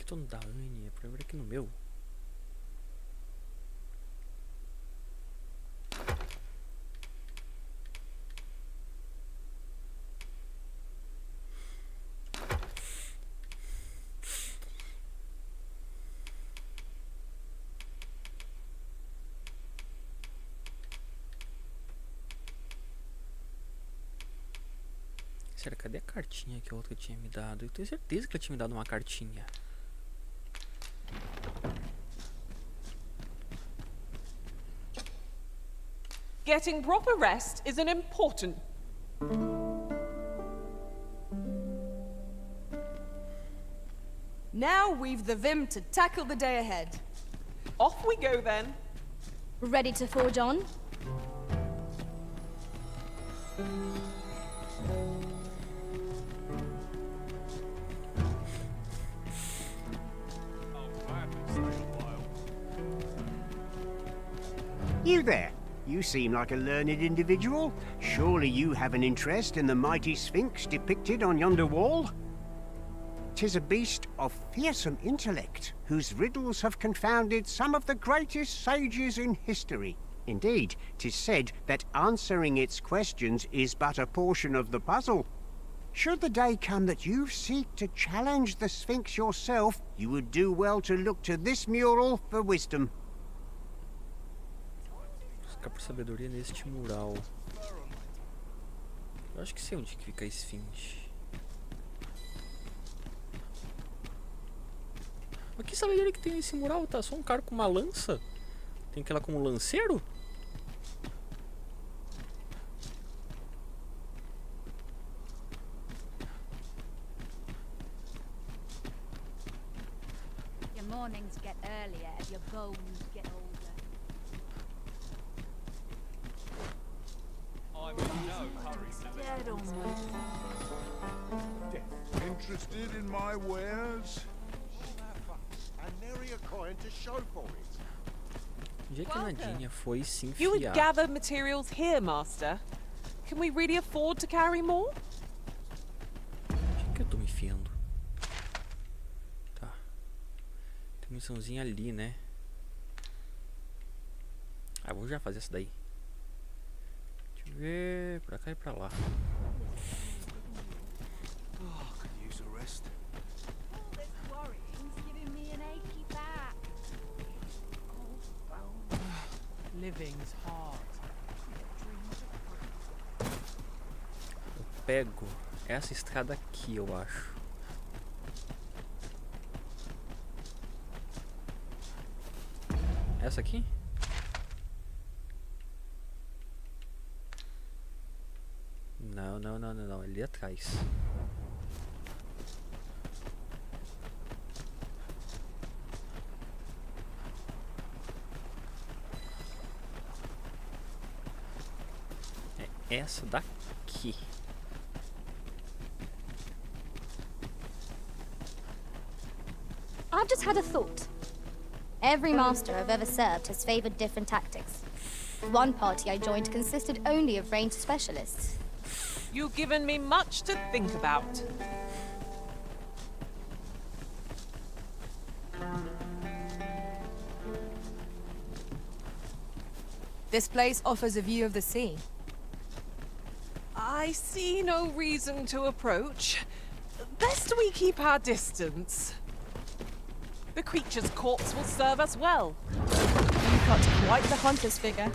Tô no da Anne, é pra ver aqui no meu. Sério, cadê a cartinha que a outra tinha me dado? Eu tenho certeza que ela tinha me dado uma cartinha. Getting proper rest is an important... Now we've the vim to tackle the day ahead. Off we go then. Ready to forge on? You there. You seem like a learned individual. Surely you have an interest in the mighty Sphinx depicted on yonder wall? 'Tis a beast of fearsome intellect, whose riddles have confounded some of the greatest sages in history. Indeed, 'tis said that answering its questions is but a portion of the puzzle. Should the day come that you seek to challenge the Sphinx yourself, you would do well to look to this mural for wisdom. Buscar por sabedoria neste mural. Eu acho que sei onde que fica a esfinge. Mas que sabedoria que tem nesse mural? Tá só um cara com uma lança? Tem que ir lá como lanceiro? Your mornings get earlier as your bones get older. I'm in no hurry to live. interested in my wares? Onde é que a Nadinha foi se enfiar? You would gather materials here, Master. Can we really afford to carry more? Onde é que eu tô me enfiando? Tá. Tem missãozinha ali, né? Ah, vou já fazer essa daí. Deixa eu ver. Pra cá e pra lá. Living's hard. Eu pego essa estrada aqui, eu acho. Essa aqui? Não, não, não, não, não. Ali atrás. Essa daqui. I've just had a thought. Every master I've ever served has favored different tactics. One party I joined consisted only of ranged specialists. You've given me much to think about. This place offers a view of the sea. I see no reason to approach. Best we keep our distance. The creature's corpse will serve us well. You got quite the hunter's figure.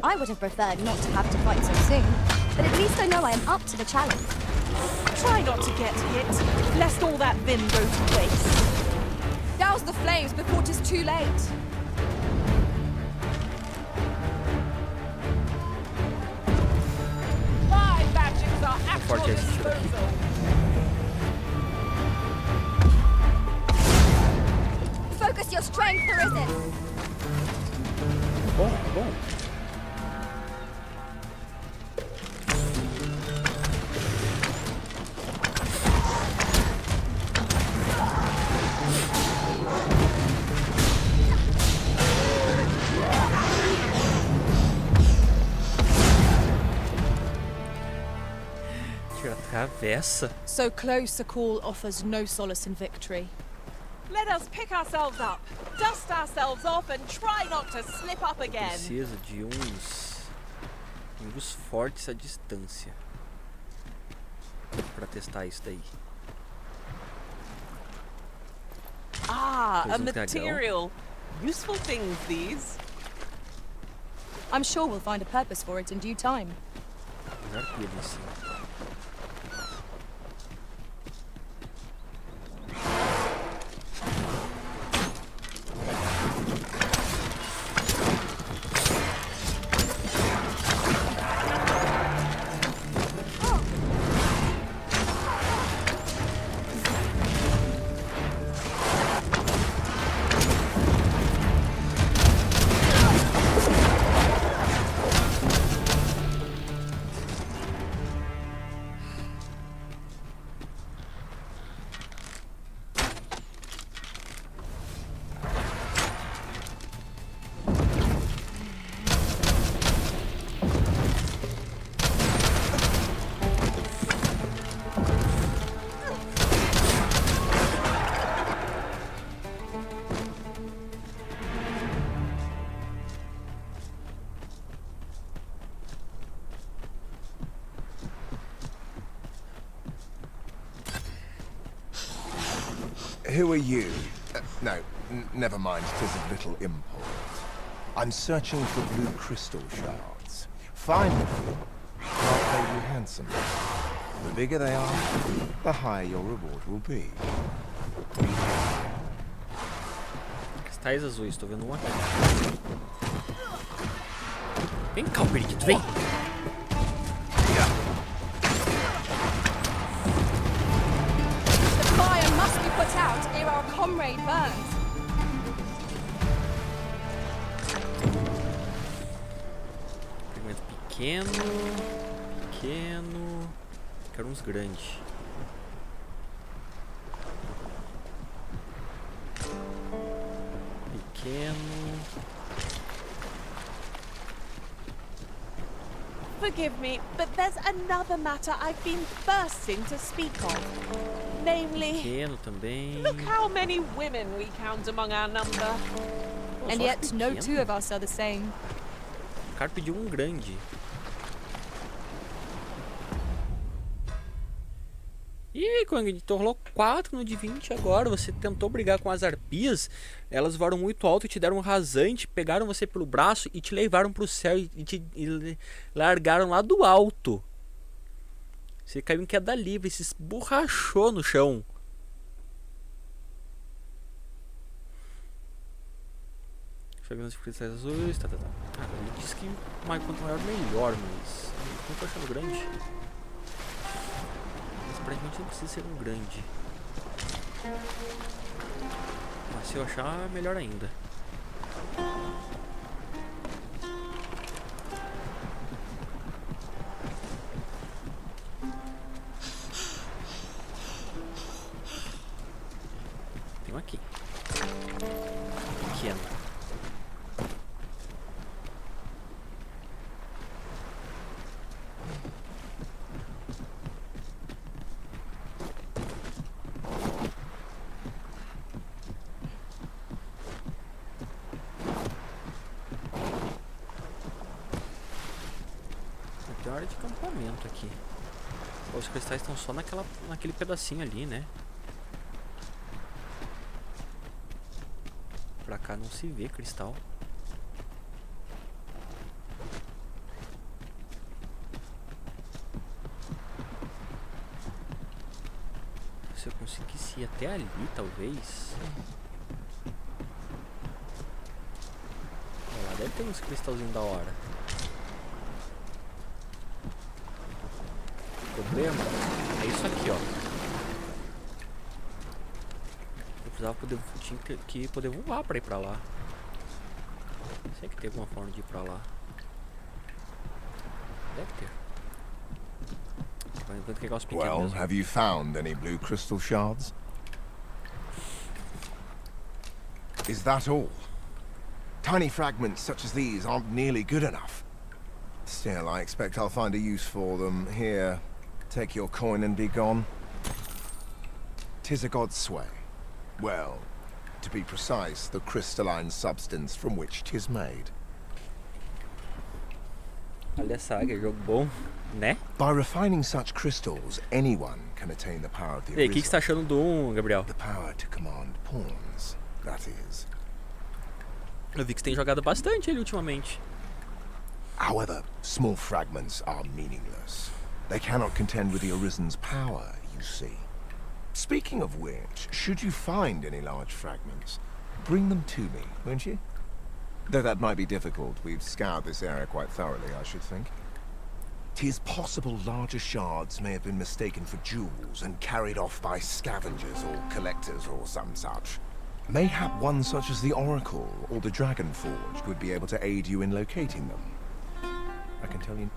I would have preferred not to have to fight so soon, but at least I know I am up to the challenge. Try not to get hit, lest all that vim go to waste. Douse the flames before 'tis too late. My magics are at your disposal. Focus your strength, Arisen. Bom, bom. Travessa. So close a call offers no solace in victory. Let us pick ourselves up, dust ourselves off, and try not to slip up again. Preciso de uns fortes à distância para testar isso daí. Ah, a material. Useful things, these. I'm sure we'll find a purpose for it in due time. Arquivo em cima. Who are you? No, never mind, 'tis of little import. I'm searching for blue crystal shards. Find them, I'll pay you handsomely. The bigger they are, the higher your reward will be. Cristais azuis, tô vendo um aqui. Vem cá, periquito, vem! Fire must be put out ere our comrade burns. Fragmento pequeno, pequeno. Quero uns grandes. Pequeno. Forgive me, but there's another matter I've been bursting to speak of. Namely, pequeno também. Look how many women we count among our number. And yet no two of us are the same. O cara pediu um grande. E Kong, tu rolou 4 no de 20 agora. Você tentou brigar com as arpias. Elas voaram muito alto e te deram um rasante. Pegaram você pelo braço e te levaram pro céu e te largaram lá do alto. Você caiu em queda livre e se esborrachou no chão. Chegando nos cristais azuis. Tá. Ah, ele disse que quanto maior melhor, mas não tô achando grande. Aparentemente não precisa ser um grande. Mas se eu achar, melhor ainda. Tem um aqui. Pequeno. Tem área de acampamento aqui. Os cristais estão só naquele pedacinho ali, né? Pra cá não se vê cristal. Se eu conseguisse ir até ali, talvez. Olha lá, deve ter uns cristalzinhos da hora. O problema é isso aqui, ó. Eu precisava tinha que poder voar pra ir pra lá. Sei que tem alguma forma de ir pra lá. Deve ter. Well, have you found any blue crystal shards? Is that all? Tiny fragments such as these aren't nearly good enough. Still, I expect I'll find a use for them. Here, take your coin and be gone. 'Tis a god's sway. Well, to be precise, the crystalline substance from which 'tis made. Olha essa águia, jogo bom, né? By refining such crystals, anyone can attain the power of the E aí, o que você tá achando do Gabriel? The power to command pawns, that is. Eu vi que você tem jogado bastante ele ultimamente. However, small fragments are meaningless. They cannot contend with the Arisen's power, you see. Speaking of which, should you find any large fragments, bring them to me, won't you? Though that might be difficult, we've scoured this area quite thoroughly, I should think. 'Tis possible larger shards may have been mistaken for jewels and carried off by scavengers or collectors or some such. Mayhap one such as the Oracle or the Dragon Forged would be able to aid you in locating them. I can tell you.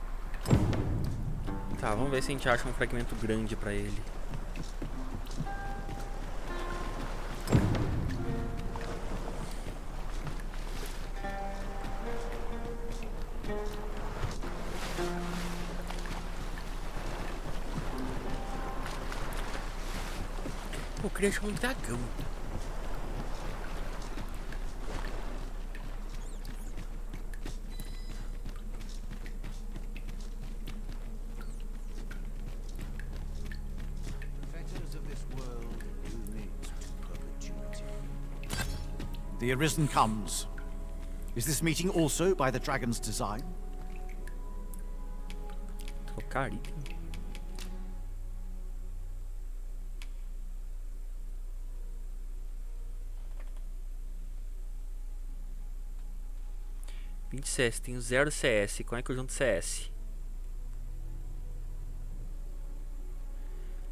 Tá, vamos ver se a gente acha um fragmento grande pra ele. Pô, eu queria achar um dragão. The Arisen comes. Is this meeting also by the dragon's design? Trocar item. CS, tenho 0 CS. Como é que eu junto CS?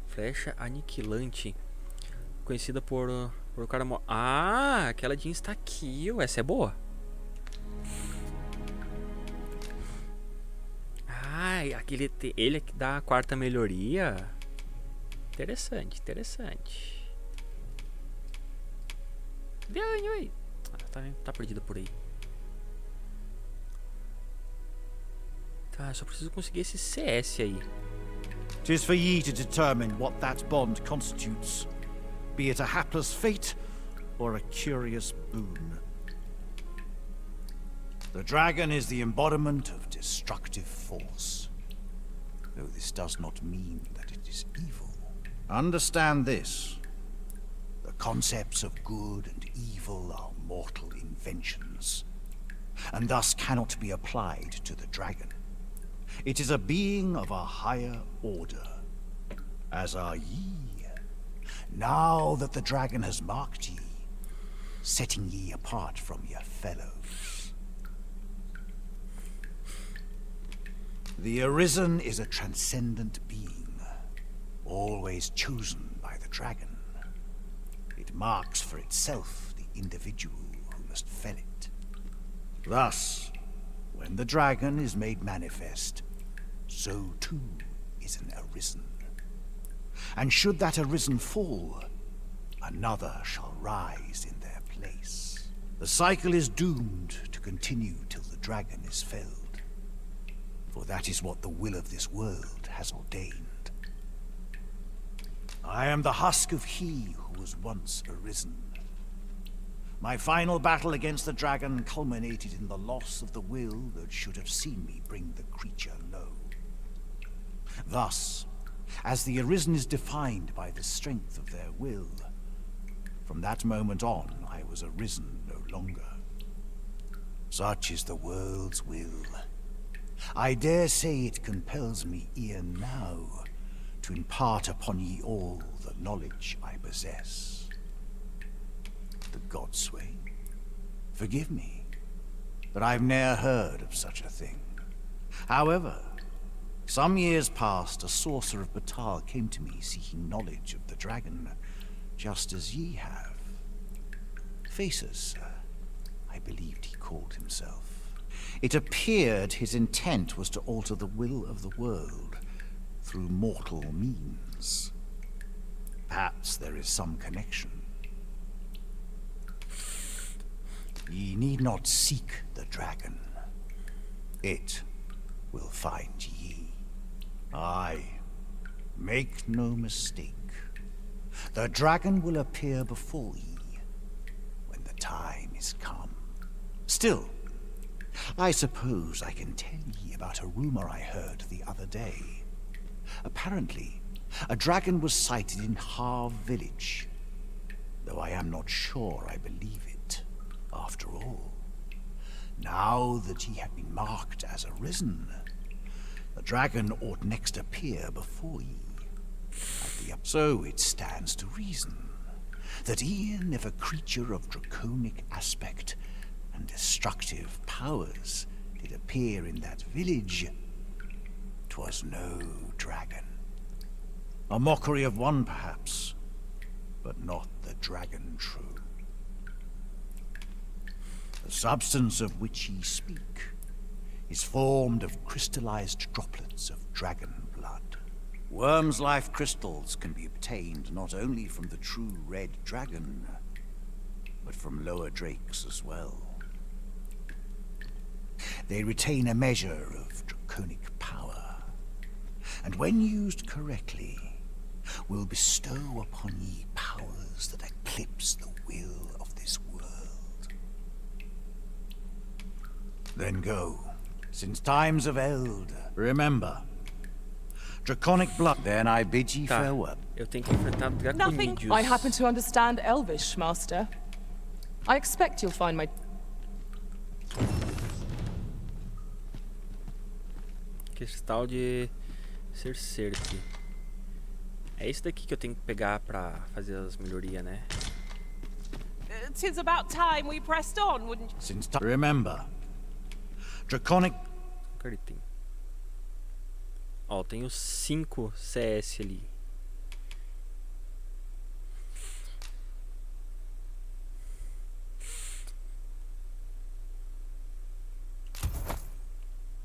Flecha aniquilante. Conhecida por o cara... Ah, aquela de insta-kill. Essa é boa. Ah, que ele é que dá a quarta melhoria? Interessante, interessante. Ganho aí. Tá perdido por aí. Tá, só preciso conseguir esse CS aí. 'Tis for ye to determine what that bond constitutes, be it a hapless fate or a curious boon. The dragon is the embodiment of destructive force, though this does not mean that it is evil. Understand this. The concepts of good and evil are mortal inventions, and thus cannot be applied to the dragon. It is a being of a higher order, as are ye. Now that the dragon has marked ye, setting ye apart from your fellows. The Arisen is a transcendent being, always chosen by the dragon. It marks for itself the individual who must fell it. Thus, when the dragon is made manifest, so too is an Arisen. And should that Arisen fall, another shall rise in their place. The cycle is doomed to continue till the dragon is felled, for that is what the will of this world has ordained. I am the husk of he who was once Arisen. My final battle against the dragon culminated in the loss of the will that should have seen me bring the creature low. Thus, as the Arisen is defined by the strength of their will, from that moment on I was Arisen no longer. Such is the world's will. I dare say it compels me e'en now to impart upon ye all the knowledge I possess. The Godswain, forgive me, but I've ne'er heard of such a thing. However, some years past, a sorcerer of Batal came to me seeking knowledge of the dragon, just as ye have. Faces, sir, I believed he called himself. It appeared his intent was to alter the will of the world through mortal means. Perhaps there is some connection. Ye need not seek the dragon. It will find ye. Aye, make no mistake. The dragon will appear before ye when the time is come. Still, I suppose I can tell ye about a rumor I heard the other day. Apparently, a dragon was sighted in Harv village, though I am not sure I believe it. After all, now that ye have been marked as Arisen, the dragon ought next appear before ye. So it stands to reason that e'en if a creature of draconic aspect and destructive powers did appear in that village, 'twas no dragon. A mockery of one, perhaps, but not the dragon true. The substance of which ye speak is formed of crystallized droplets of dragon blood. Worm's life crystals can be obtained not only from the true red dragon, but from lower drakes as well. They retain a measure of draconic power, and when used correctly, will bestow upon ye powers that eclipse the will of this world. Then go, since times of eld. Remember, draconic blood. Then I bid ye farewell. Eu tenho que enfrentar Nothing. draconídeos. I happen to understand Elvish, Master. I expect you'll find my... Cristal de Cercerque. É esse daqui que eu tenho que pegar pra fazer as melhorias, né? 'Tis about time we pressed on, wouldn't you? Since remember, draconic. Cadê? Ó, eu tenho 5 CS ali.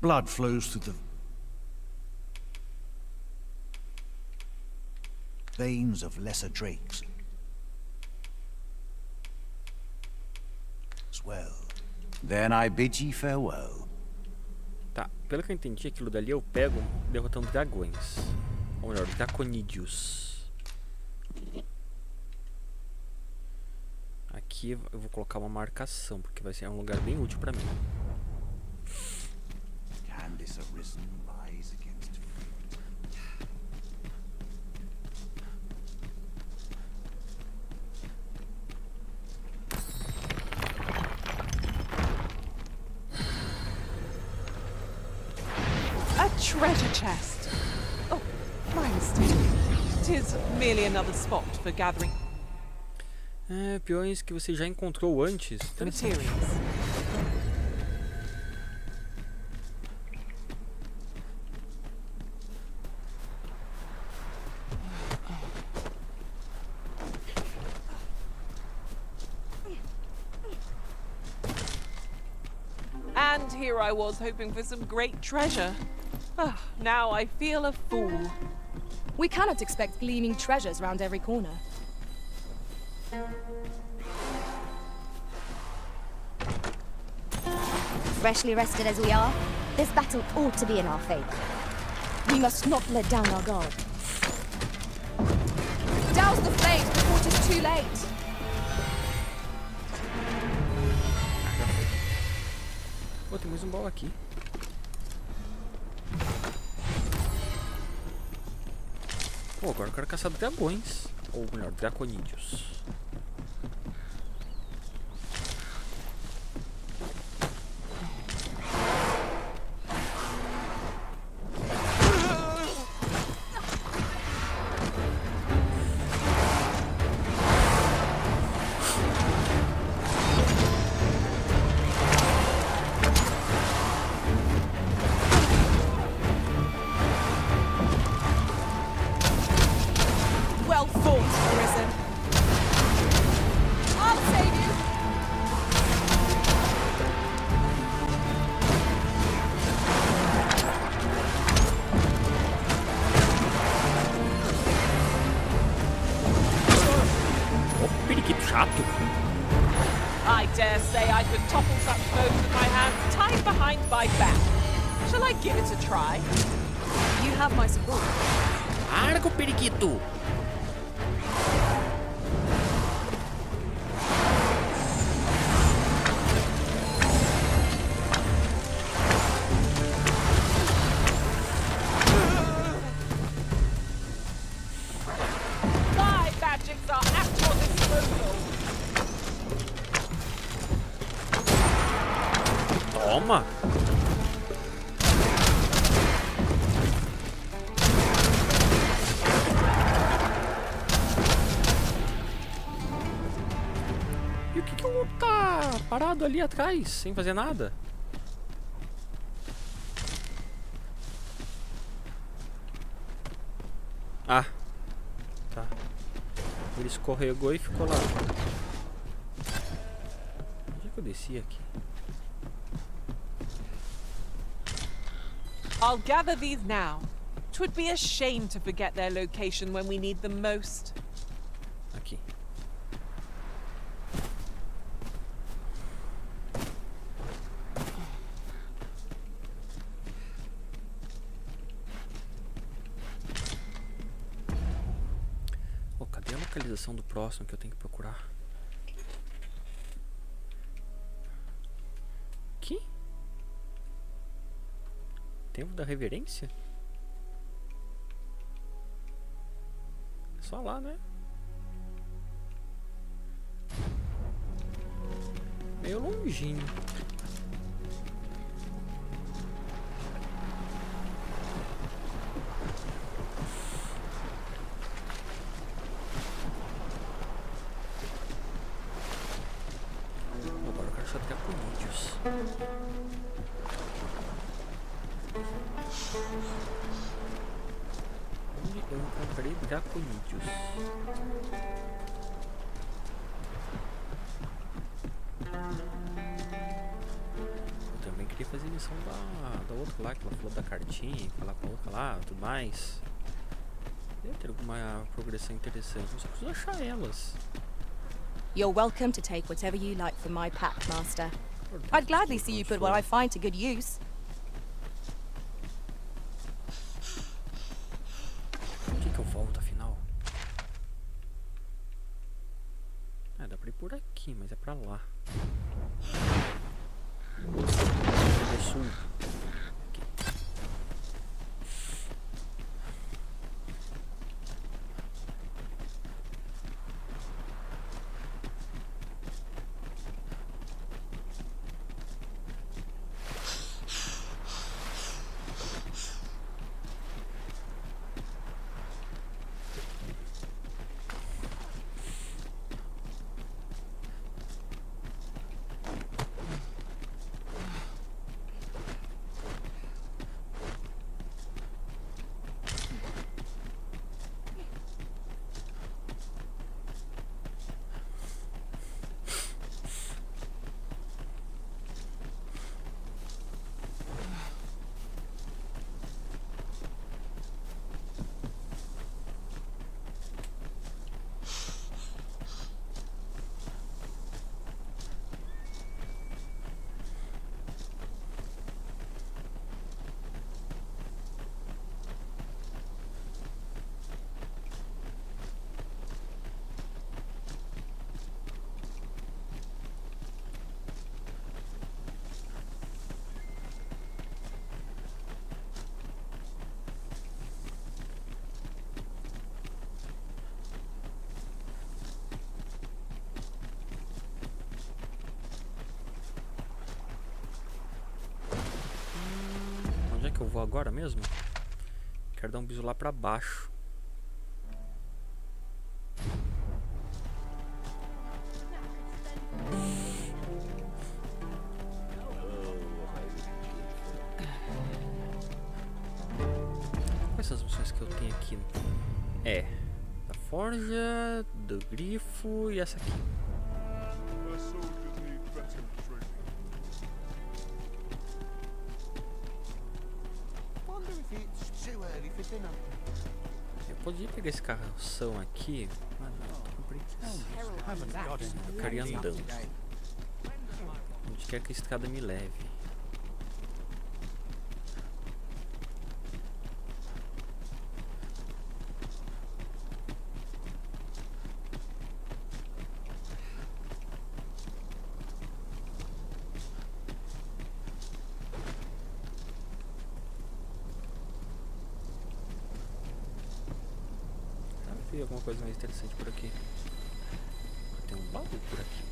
Blood flows through the... veins of lesser drakes. Well, then I bid ye farewell. Tá, pelo que eu entendi, aquilo dali eu pego derrotando dragões. Ou melhor, draconídeos. Aqui eu vou colocar uma marcação, porque vai ser um lugar bem útil pra mim. Candice arisen lies against fate. A treasure chest. Oh, my mistake. It is merely another spot for gathering peões que você já encontrou antes. materials. And here I was hoping for some great treasure. Now I feel a fool. We cannot expect gleaming treasures round every corner. Freshly rested as we are, this battle ought to be in our favor. We must not let down our guard. Douse the flames before it is too late. Pô, tem mais um baú aqui. Pô, agora eu quero caçar dragões. Ou melhor, draconídeos. I dare say I could topple such foes with my hands tied behind my back. Shall I give it a try? You have my support. Argo, periquito! My magics are at your disposal. Toma! E o que o outro tá parado ali atrás, sem fazer nada? Ah, tá. Ele escorregou e ficou lá. Onde é que eu desci aqui? I'll gather these now. 'Twould be a shame to forget their location when we need them most. Aqui. Oh, cadê a localização do próximo que eu tenho que procurar? Aqui? Tempo da reverência? É só lá, né? Meio longinho. Agora eu quero achar draconídeos. Onde eu encontrei draconídeos? Eu também queria fazer a missão da outra lá, que ela falou da cartinha, falar com a outra lá, tudo mais. Deve ter alguma progressão interessante, eu só preciso achar elas. You're welcome to take whatever you like from my pack, Master. I'd gladly see you put what I find to good use. Onde que eu volto, afinal? Ah, dá pra ir por aqui, mas é pra lá. É sul. Aqui. Onde é que eu vou agora mesmo? Quero dar um bisu lá pra baixo. Quais são as missões que eu tenho aqui? É, da forja, do grifo e essa aqui. Eu podia pegar esse carroção aqui, mas não, tô com preguiça. Eu quero ir andando. Onde quer que a escada me leve. Tem alguma coisa mais interessante por aqui? Tem um baú por aqui.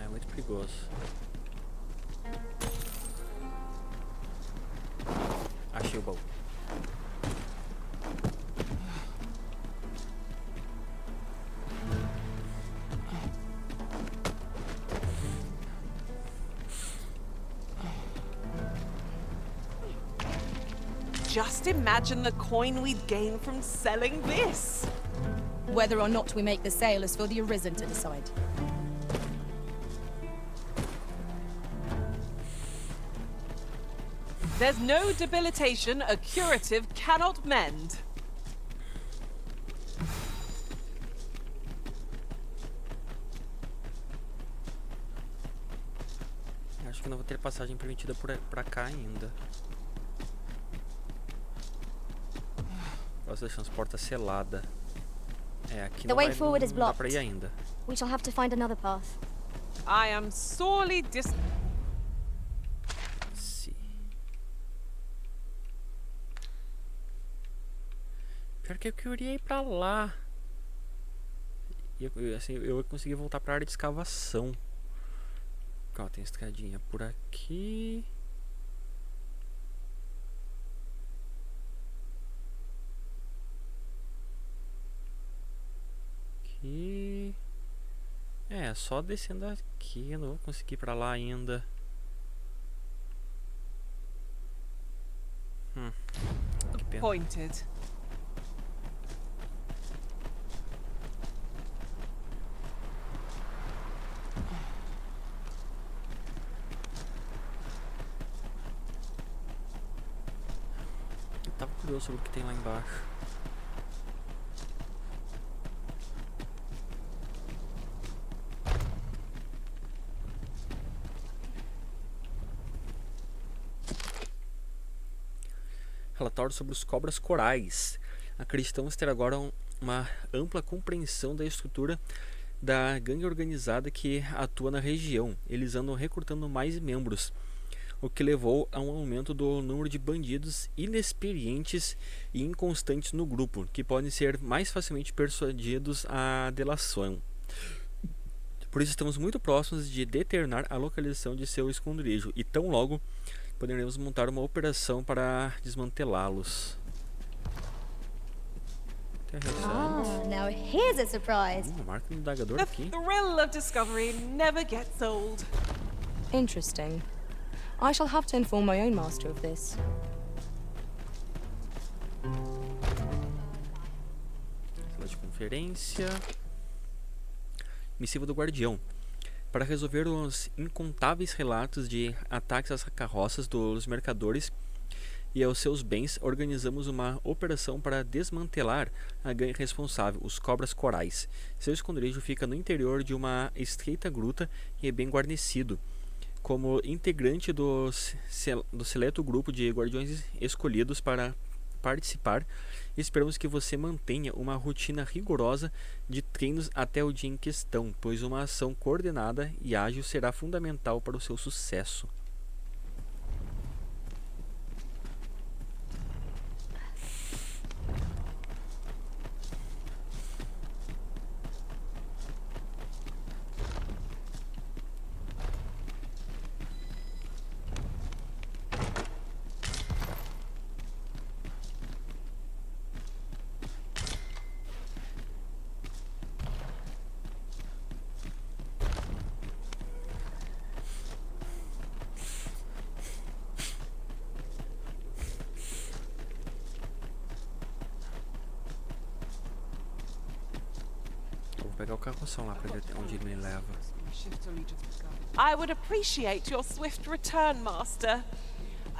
É muito perigoso. Achei o baú. Just imagine the coin we'd gain from selling this. Whether or not we make the sale is for the Arisen to decide. There's no debilitation a curative cannot mend. Acho que não vou ter passagem permitida pra cá ainda. Posso deixar as portas seladas. É, aqui não dá pra ir ainda. We shall have to find another path. I am sorely Pior que eu queria ir pra lá. E assim, eu ia conseguir voltar pra área de escavação. Ó, tem escadinha por aqui. Aqui. É, É só descendo aqui, eu não vou conseguir ir pra lá ainda. Que pena. Pointed. Eu tava curioso sobre o que tem lá embaixo. Relatório sobre os cobras corais. Acreditamos ter agora uma ampla compreensão da estrutura da gangue organizada que atua na região. Eles andam recrutando mais membros, o que levou a um aumento do número de bandidos inexperientes e inconstantes no grupo, que podem ser mais facilmente persuadidos à delação. Por isso estamos muito próximos de determinar a localização de seu esconderijo, e tão logo poderemos montar uma operação para desmantelá-los. Ah, now here's a surprise. Uma marca do indagador The aqui. thrill of discovery never gets old. Interesting. I shall have to inform my own master of this. Sala de conferência. Missiva do Guardião. Para resolver os incontáveis relatos de ataques às carroças dos mercadores e aos seus bens, organizamos uma operação para desmantelar a gangue responsável, os Cobras Corais. Seu esconderijo fica no interior de uma estreita gruta e é bem guarnecido. Como integrante do seleto grupo de guardiões escolhidos para participar, esperamos que você mantenha uma rotina rigorosa de treinos até o dia em questão, pois uma ação coordenada e ágil será fundamental para o seu sucesso. Vou pegar o carroção lá para ver onde ele me leva. I would appreciate your swift return, Master.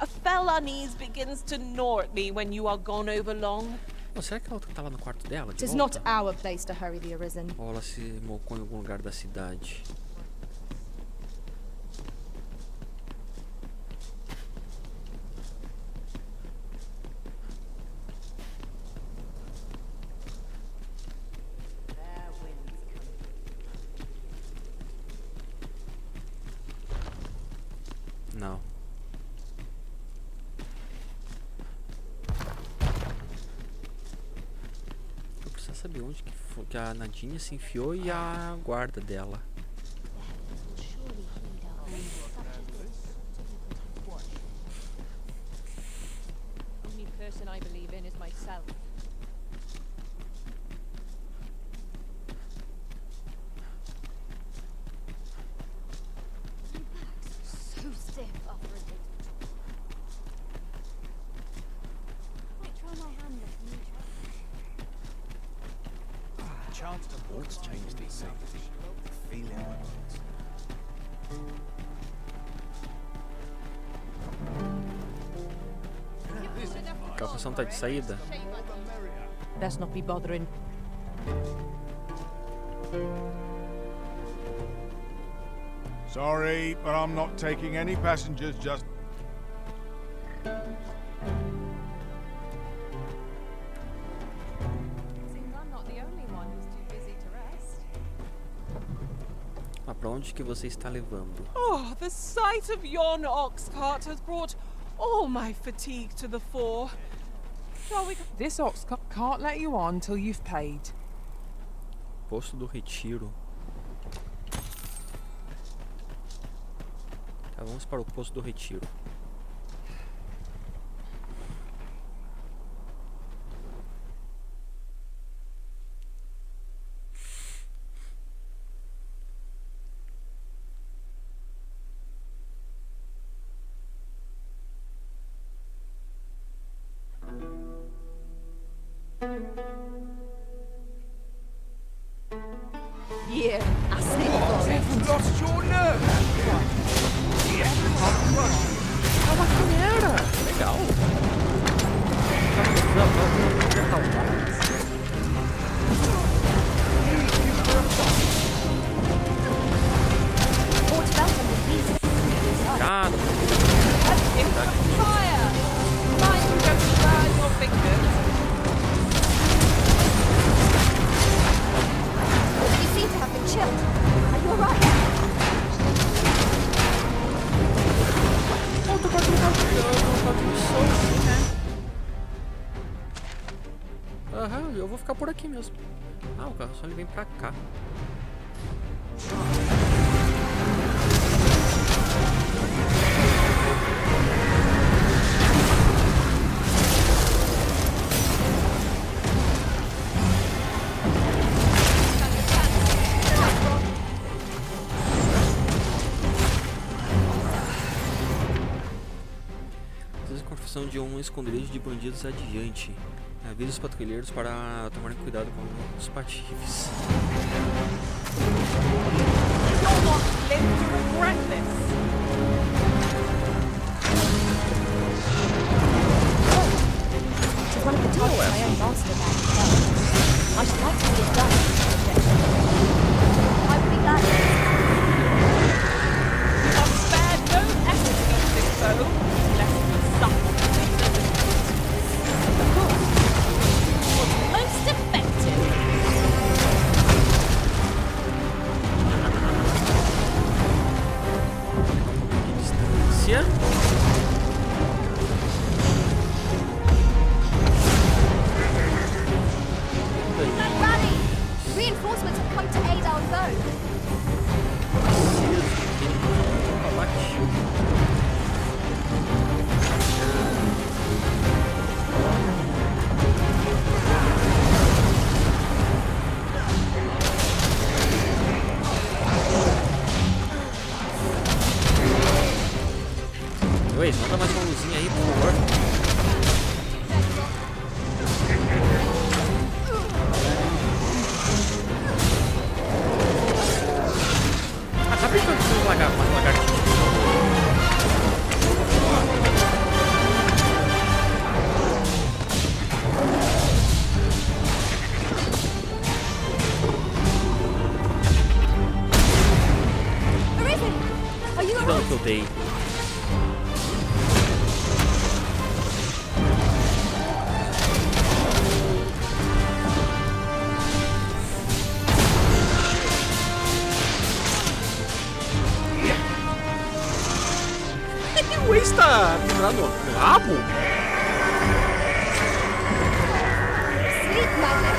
A fell unease begins to gnaw at me when you are gone over long. Oh, será que ela tá lá no quarto dela? It is not our place to hurry the Arisen. Ou ela se mocou em algum lugar da cidade? Não. Eu preciso saber onde que a Nadinha se enfiou e a guarda dela. The only person I believe in is myself. So stiff after a bit. Might try my hand at a new Chance to what's changed these things. Feeling. A calçação tá de saída? Let's not be bothering. Sorry, but I'm not taking any passengers just... Seems I'm not the only one who's too busy to rest. Ah, pra onde que você está levando? Oh, the sight of yon ox cart has brought all my fatigue to the fore. Shall we... This ox can't let you on till you've paid. Posto do Retiro. Tá, vamos para o Posto do Retiro. Yeah, I see. You've lost your nerve! Ah, bacana! Legal! Cara! Fire! Mind you don't burn your fingers. You seem to have been chilled. Are you alright? Eu tô quase no sol, assim, né? Aham, eu vou ficar por aqui mesmo. Ah, o carro só ele vem pra cá. De um esconderijo de bandidos adiante. Avise os patrulheiros para tomarem cuidado com os patifes. You'll not live to regret this. It's one of the topics my own master bag felt. I should like to see it done. I would be glad to. I'll spare no effort against this foe, lest we suffer. Most effective. Distância. Rally! Reinforcements have come to aid our foe. Luiz, manda mais uma luzinha aí, por favor. Ah, tá brincando com umas lagartixas. Que dano que eu dei? O Waze tá pendurado no rabo? Sleep magic.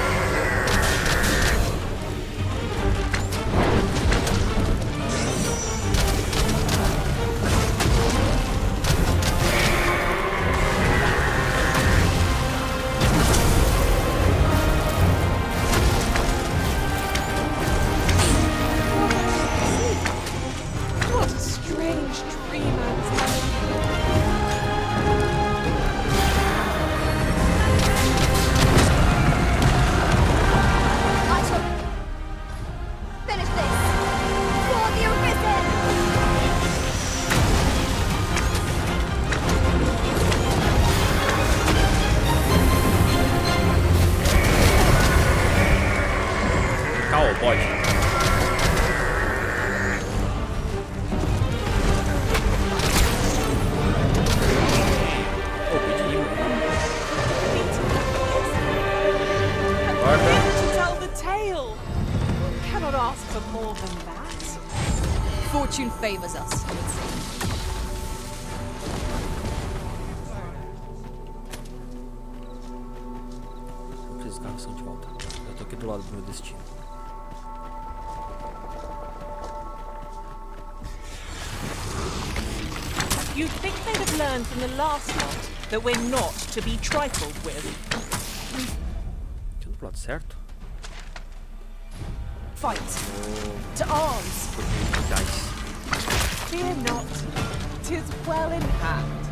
What a strange dream I was having. I shall finish this for the Arisen. Cowboy. To tell the tale. Cannot ask for more than that. Fortune favors us, it would seem. Não fiz escavação de volta. Eu tô aqui do lado do meu destino. You'd think they'd have learned from the last lot that we're not to be trifled with. Tô do lado certo? Fight. To arms. Guys. Fear not. 'Tis well in hand.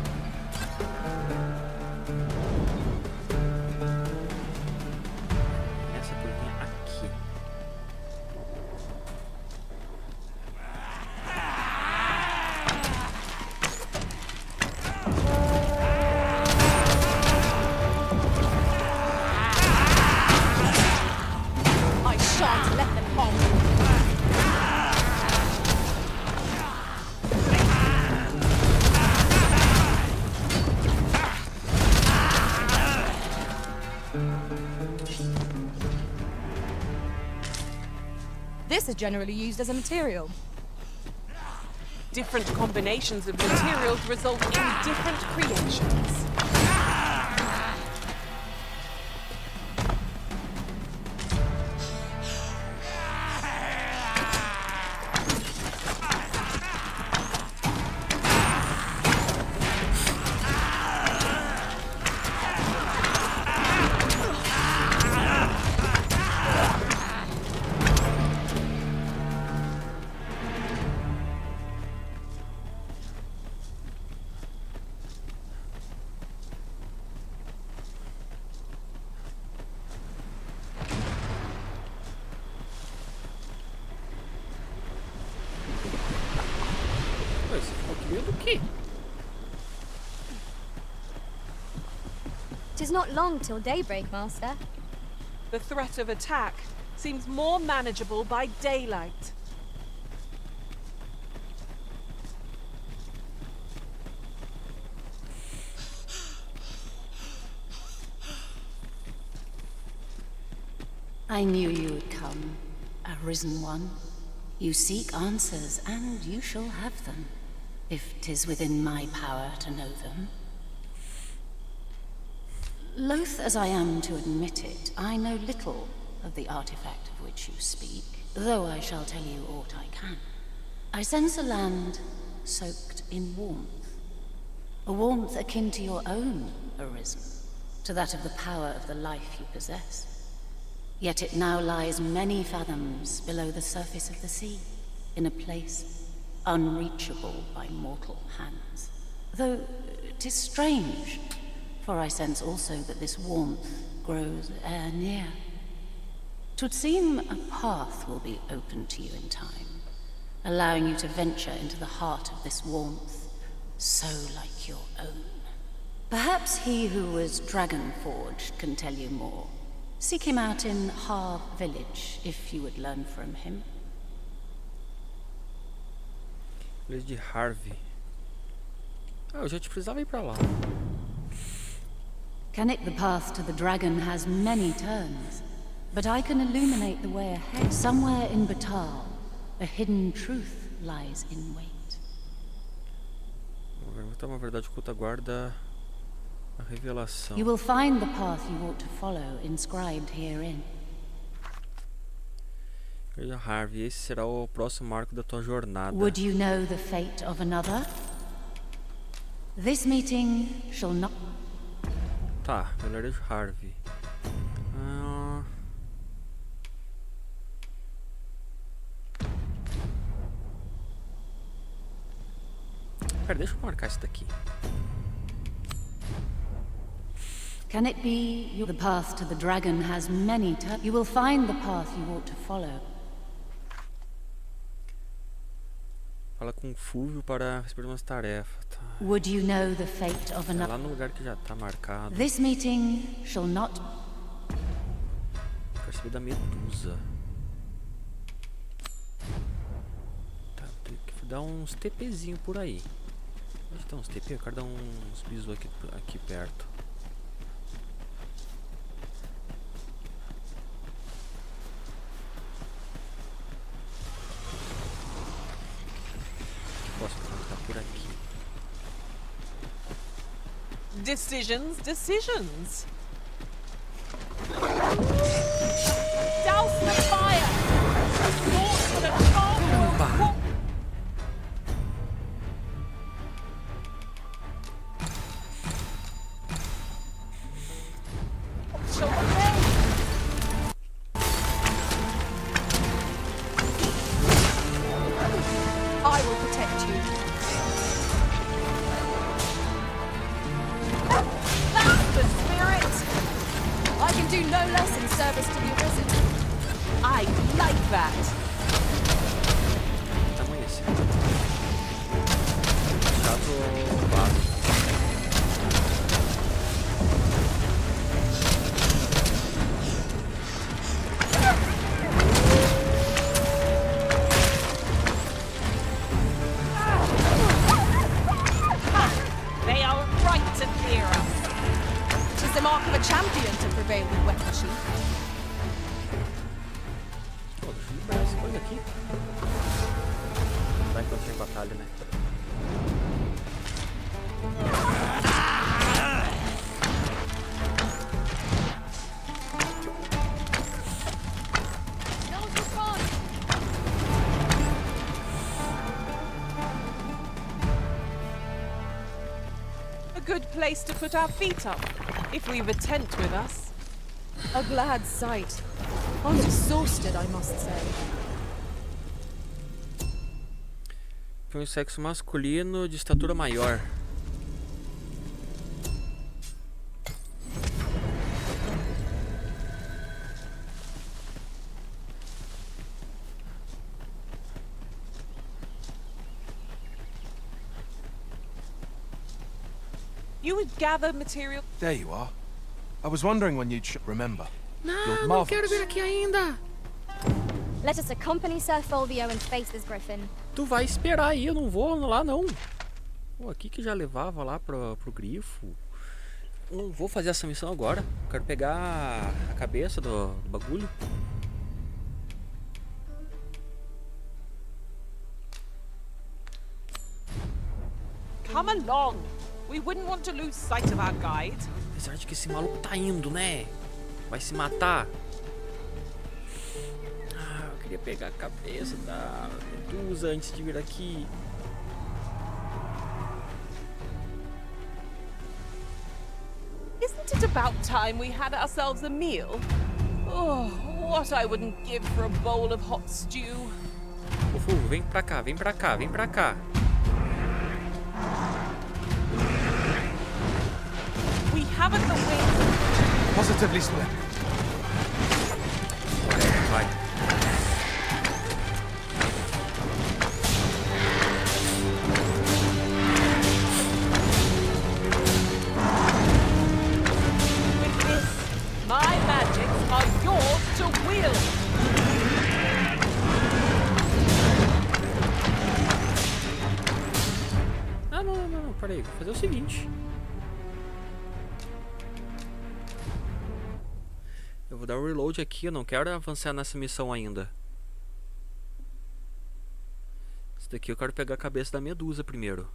This is generally used as a material. Different combinations of materials result in different creations. Tis not long till daybreak, Master. The threat of attack seems more manageable by daylight. I knew you would come, Arisen One. You seek answers, and you shall have them, if 'tis within my power to know them. Loath as I am to admit it, I know little of the artifact of which you speak, though I shall tell you aught I can. I sense a land soaked in warmth, a warmth akin to your own, Arisen, to that of the power of the life you possess. Yet it now lies many fathoms below the surface of the sea, in a place unreachable by mortal hands. Though 'tis strange, for I sense also that this warmth grows ere near. 'Twould seem a path will be open to you in time, allowing you to venture into the heart of this warmth, so like your own. Perhaps he who was dragon-forged can tell you more. Seek him out in Harv Village, if you would learn from him. Village de Harvey. Ah, eu já te precisava ir pra lá. Canik, the path to the dragon has many turns, but I can illuminate the way ahead. Somewhere in Batal, a hidden truth lies in wait. Uma verdade oculta guarda a revelação. You will find the path you ought to follow inscribed herein. Harvey, esse será o próximo arco da tua jornada. Would you know the fate of another? This meeting shall not. Tá, vilarejo Harvey. Pera, deixa eu marcar isso daqui. Can it be the path to the dragon has many turns? You will find the path you ought to follow. Fala com Fúvio para receber umas tarefas. Tá. Would you know the fate of another? Lá no lugar que já tá marcado. This meeting shall not. Quero receber da Medusa. Tá, tem que dar uns TPzinho por aí. Onde tem uns TP? Eu quero dar uns bisu aqui perto. Posso colocar por aqui. Decisions. Douse the fire! Thoughts for the cardboard! I will protect you. That's the spirit! I can do no less in service to the Arisen. I like that. They are right to fear us. It is the mark of a champion to prevail with weaponry. coisa aqui? Vai encontrar em batalha, né? A good place to put our feet up, if we've a tent with us. A glad sight. I'm exhausted, I must say. Foi um sexo masculino de estatura maior. You would gather material. There you are. I was wondering when you'd remember. Não, não quero vir aqui ainda. Let us accompany Sir Fulvio and face this griffin. Tu vai esperar aí, eu não vou lá não. Pô, aqui que já levava lá pro grifo. Não vou fazer essa missão agora. Quero pegar a cabeça do bagulho. Come along. We wouldn't want to lose sight of our guide. Apesar de que esse maluco tá indo, né? Vai se matar. Ah, eu queria pegar a cabeça da medusa antes de vir aqui. Isn't it about time we had ourselves a meal? Oh, what I wouldn't give for a bowl of hot stew. Fufu, vem pra cá, vem pra cá, vem pra cá. We haven't the wings. Positively splendid. Vai. With this, my magics are yours to wield. Ah, não, peraí, vou fazer o seguinte. Eu vou dar o reload aqui, eu não quero avançar nessa missão ainda. Esse daqui eu quero pegar a cabeça da medusa primeiro.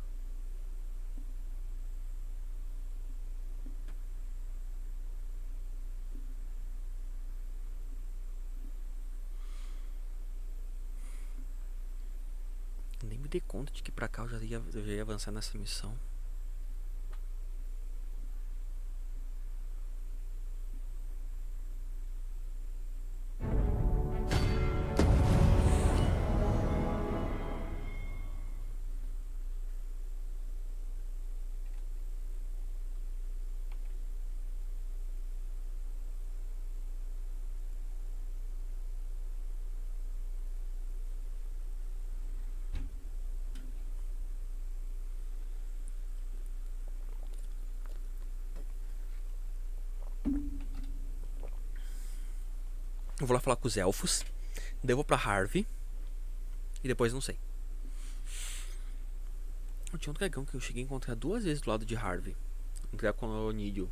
Nem me dei conta de que pra cá eu já ia avançar nessa missão. Eu vou lá falar com os elfos. Daí eu vou pra Harvey. E depois não sei. Eu tinha um dragão que eu cheguei a encontrar 2 vezes do lado de Harvey. Um draconídeo.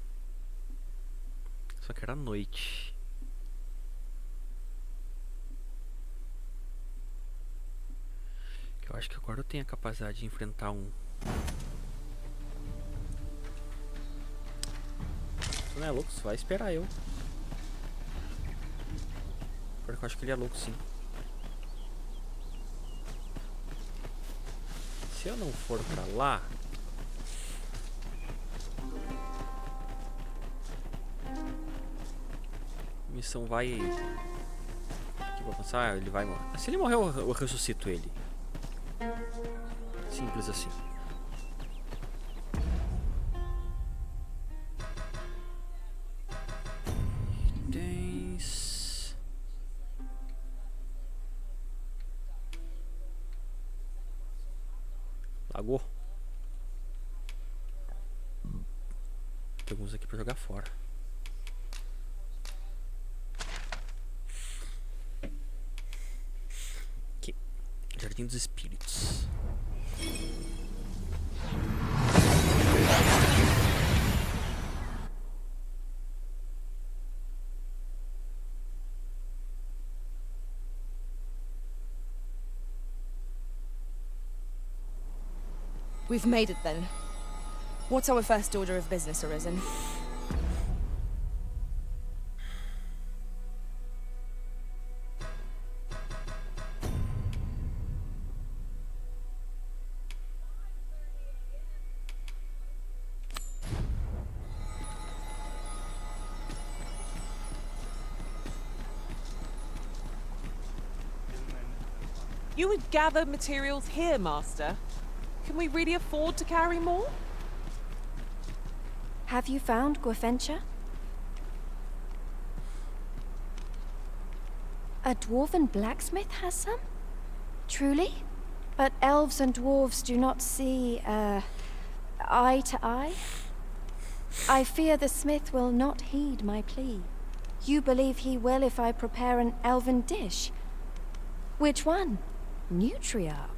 Só que era à noite. Eu acho que agora eu tenho a capacidade de enfrentar um. Você não é louco? Você vai esperar eu. Agora que eu acho que ele é louco, sim. Se eu não for pra lá... A missão vai... Aqui vou avançar, ele vai morrer. Se ele morrer, eu ressuscito ele. Simples assim. Lagou. Tem alguns aqui pra jogar fora. Aqui. Jardim dos Espíritos. We've made it then. What's our first order of business, Arisen? You would gather materials here, Master. Can we really afford to carry more? Have you found Gwefencha? A dwarven blacksmith has some? Truly? But elves and dwarves do not see, eye to eye? I fear the smith will not heed my plea. You believe he will if I prepare an elven dish? Which one? Nutriarb.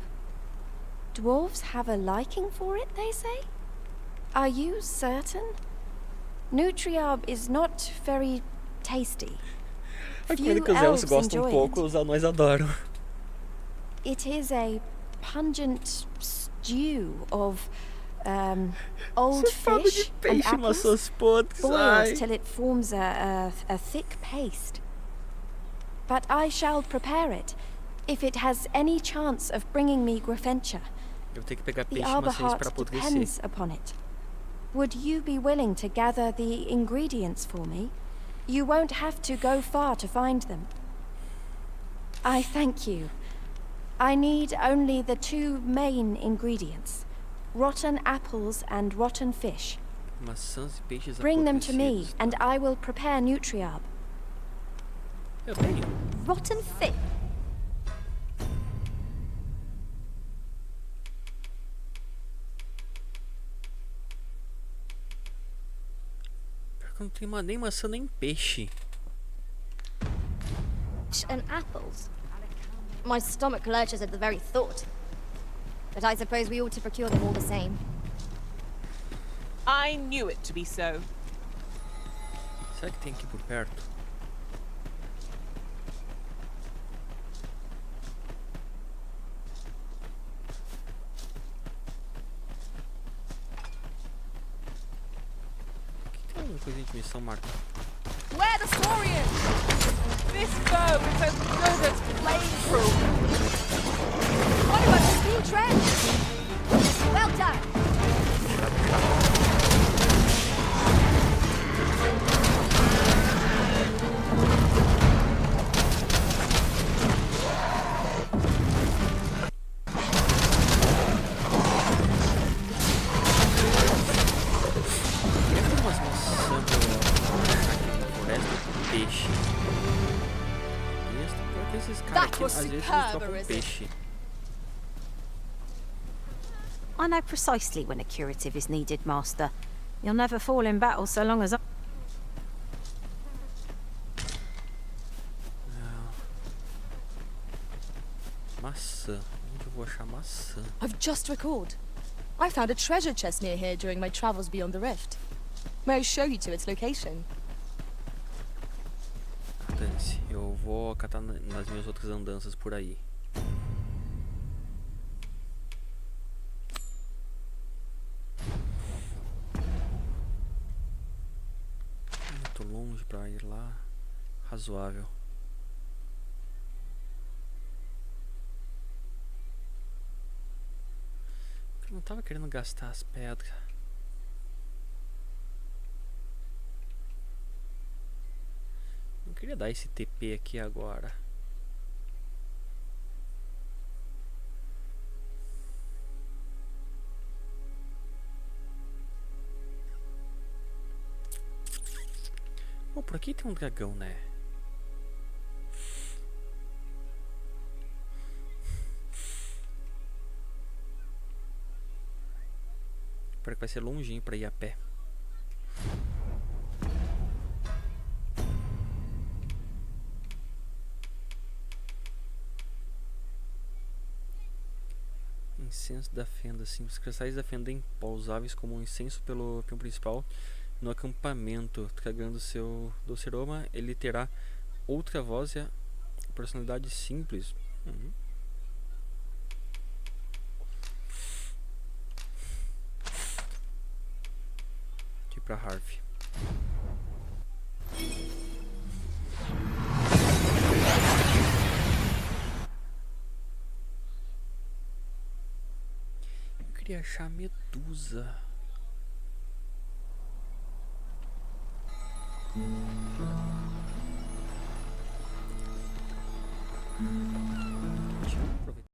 Dwarves have a liking for it, they say? Are you certain? Nutriarb is not very tasty. Few que os elfos gostam pouco, os anões adoram. It is a pungent stew of old fish and apples, boiled till it forms a thick paste. But I shall prepare it, if it has any chance of bringing me Gwefencha. Eu tenho que pegar The peixe e maçãs Arborheart para depends apodrecer. upon it. Would you be willing to gather the ingredients for me? You won't have to go far to find them. I thank you. I need only the two main ingredients, rotten apples and rotten fish. Maçãs e peixes Bring them to me, and I will prepare Nutriarb. Eu tenho. Rotten fish? Não tem nem maçã nem peixe. And apples? My stomach lurches at the very thought. But I suppose we ought to procure them all the same. I knew it to be so. Será que tem aqui por perto? Coisinha de missão marca. Where the story is! This bow is as good as flameproof. What about the speed trench? Well done! I know precisely when a curative is needed, Master. You'll never fall in battle so long as I... Maçã. Onde eu vou achar maçã? I've just recalled. I found a treasure chest near here during my travels beyond the rift. May I show you to its location? Dane-se, eu vou catar nas minhas outras andanças por aí. Muito longe pra ir lá. Razoável. Eu não tava querendo gastar as pedras. Não queria dar esse TP aqui agora. Oh, por aqui tem um dragão, né? Espero que vai ser longinho pra ir a pé. Incenso da fenda, sim. Os cristais da fenda em pó, usáveis como um incenso pelo peão principal no acampamento. Tragando seu doce aroma, ele terá outra voz e a personalidade simples. pra Harvey. Eu queria achar a medusa.